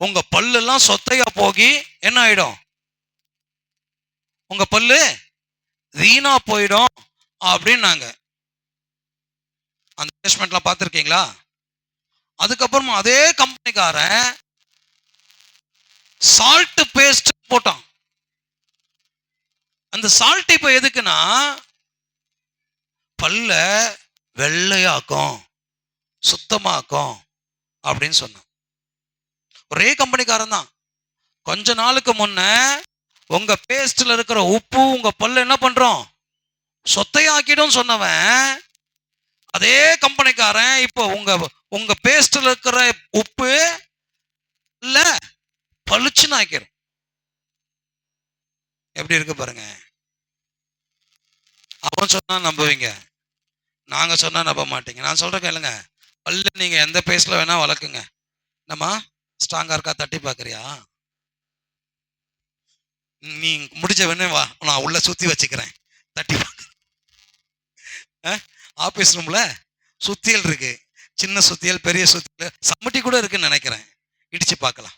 உங்க பல்லு எல்லாம் சொத்தையா போகி என்ன ஆயிடும்? உங்க பல்லு வீணா போயிடும் அப்படின்னாங்க. அந்த அட்டாச்மெண்ட்லாம் பார்த்துருக்கீங்களா? அதுக்கப்புறமா அதே கம்பெனிக்காரன் சால்ட் பேஸ்ட் போட்டான். அந்த சால்ட் இப்ப எதுக்குன்னா பல்ல வெள்ளையாக்கும், சுத்தமாக்கும் அப்படின்னு சொன்னான். ஒரே கம்பெனிக்காரன் தான். கொஞ்ச நாளுக்கு முன்ன உங்க பேஸ்ட்ல இருக்கிற உப்பு உங்க பல்ல என்ன பண்றோம்? சொத்தையாக்கிடும் சொன்னவன், அதே கம்பெனிக்காரன் இப்போ உங்க உங்க பேஸ்ட்ல இருக்கிற உப்பு இல்ல பளிச்சுன்னு ஆக்கிடும். எப்படி இருக்கு பாருங்க. அவன் சொன்னா நம்புவீங்க, நாங்க சொன்னா நம்ப மாட்டீங்க. நான் சொல்றேன் கேளுங்க. பல்ல நீங்க எந்த பேஸ்ட்ல வேணா வளர்க்குங்க. நம்ம ஸ்ட்ராங்கா இருக்கா தட்டி பாக்குறியா? நீ முடிச்ச வேணே வா, நான் உள்ள சுத்தி வச்சுக்கிறேன், தட்டி பாக்கு. ஆபீஸ் ரூம்ல சுத்தியல் இருக்கு, சின்ன சுத்தியல், பெரிய சுத்தியல், சம்மட்டி கூட இருக்குன்னு நினைக்கிறேன். இடிச்சு பார்க்கலாம்.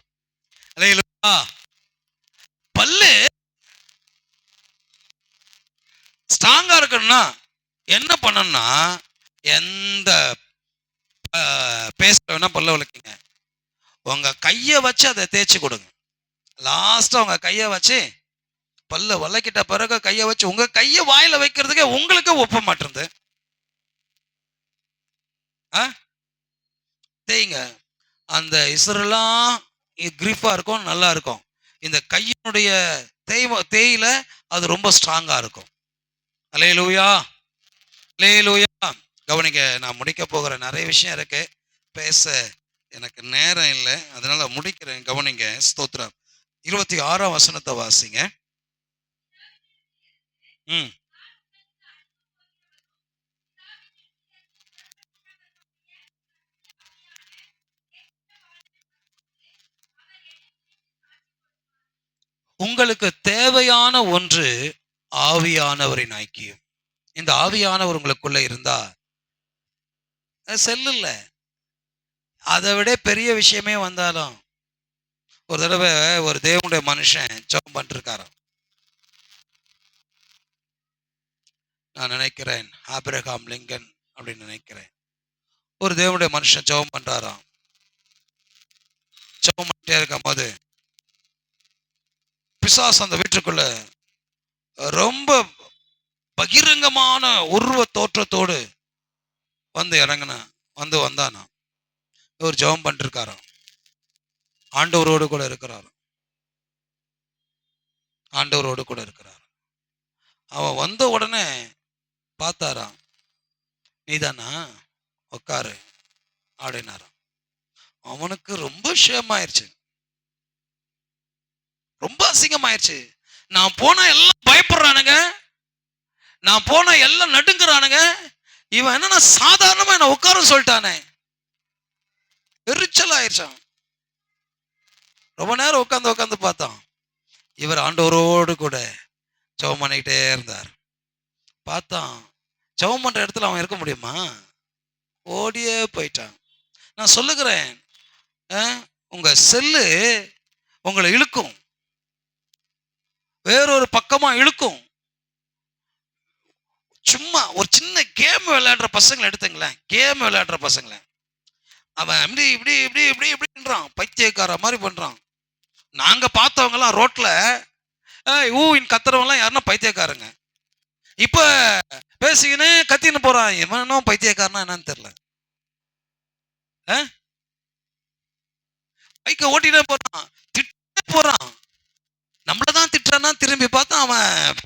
பல்லு ஸ்ட்ராங்கா இருக்கணும்னா என்ன பண்ணணும்னா, எந்த பேஸ்ட் வேணா பல்ல வளர்க்குங்க, உங்க கைய வச்சு அதை தேய்ச்சி கொடுங்க. லாஸ்டா உங்க கைய வச்சு பல்ல வளக்கிட்ட பிறகு கைய வச்சு உங்க கைய வாயில வைக்கிறதுக்கே உங்களுக்கு ஒப்ப மாட்டேங்குது. தேய்ங்க. அந்த இசரெல்லாம் கிரிப்பா இருக்கும், நல்லா இருக்கும். இந்த கையினுடைய தேயில அது ரொம்ப ஸ்ட்ராங்கா இருக்கும். அல்லேலூயா, அல்லேலூயா. கவனிங்க, நான் முடிக்க போகிற நிறைய விஷயம் இருக்கு, பேச எனக்கு நேரம் இல்லை, அதனால முடிக்கிறேன். கவனிங்க. ஸ்தோத்திரம். 26ஆம் வசனத்தை வாசிங்க. உங்களுக்கு தேவையான ஒன்று ஆவியானவரின் ஐக்கியம். இந்த ஆவியானவர் உங்களுக்குள்ள இருந்தா செல்லுல அதை விட பெரிய விஷயமே வந்தாலும். ஒரு தடவை ஒரு தேவனுடைய மனுஷன் ஜெபம் பண்ணிருக்காராம். நான் நினைக்கிறேன் ஆபிரகாம் லிங்கன் அப்படின்னு நினைக்கிறேன். ஒரு தேவனுடைய மனுஷன் ஜெபம் பண்றாராம். ஜெபம் பண்ணிட்டே இருக்கும் போது பிசாசு அந்த வீட்டுக்குள்ள ரொம்ப பகிரங்கமான உருவ தோற்றத்தோடு வந்து வந்தானா. ஒரு ஜெபம் பண்ணிட்டு இருக்காராம். ஆண்டவரோடு கூட இருக்கிறார், ஆண்டவரோடு கூட இருக்கிறார். அவன் வந்த உடனே பார்த்தாராம். நீதானா, உட்காரு அப்படின்னாராம். அவனுக்கு ரொம்ப விஷயமாயிருச்சு, ரொம்ப அசிங்கமாயிருச்சு. நான் போனா எல்லாம் பயப்படுறானுங்க, நான் போனா எல்லாம் நடுங்குறானுங்க, இவன் என்ன சாதாரணமா என்ன உட்கார சொல்லிட்டானே, எரிச்சல் ஆயிடுச்சான். ரொம்ப நேரம் உட்காந்து பார்த்தான். இவர் ஆண்டவரோடு கூட ஜெபம் பண்ணிக்கிட்டே இருந்தார். பார்த்தான், ஜெபம் பண்ற இடத்துல அவன் இருக்க முடியுமா? ஓடியே போயிட்டான். நான் சொல்லுகிறேன், உங்க செல்லு உங்களை இழுக்கும், வேறொரு பக்கமா இழுக்கும். சும்மா ஒரு சின்ன கேம் விளையாடுற பசங்களை எடுத்துங்களேன், கேம் விளையாடுற பசங்களை, அவன் இப்படி இப்படி இப்படி இப்படி இப்படின்றான், பைத்தியக்கார மாதிரி பண்றான். நாங்க பார்த்தவங்க எல்லாம் ரோட்ல கத்துறவங்க எல்லாம் யாருன்னா பைத்தியக்காரங்க. இப்ப பேசிக்கின்னு கத்தின்னு போறான், இவனும் பைத்தியக்காரனா என்னன்னு தெரியல. பைக்க ஓட்டிட்டே போறான், திட்டே போறான். நம்மளதான் திட்டுறான்னா திரும்பி பார்த்தா அவன்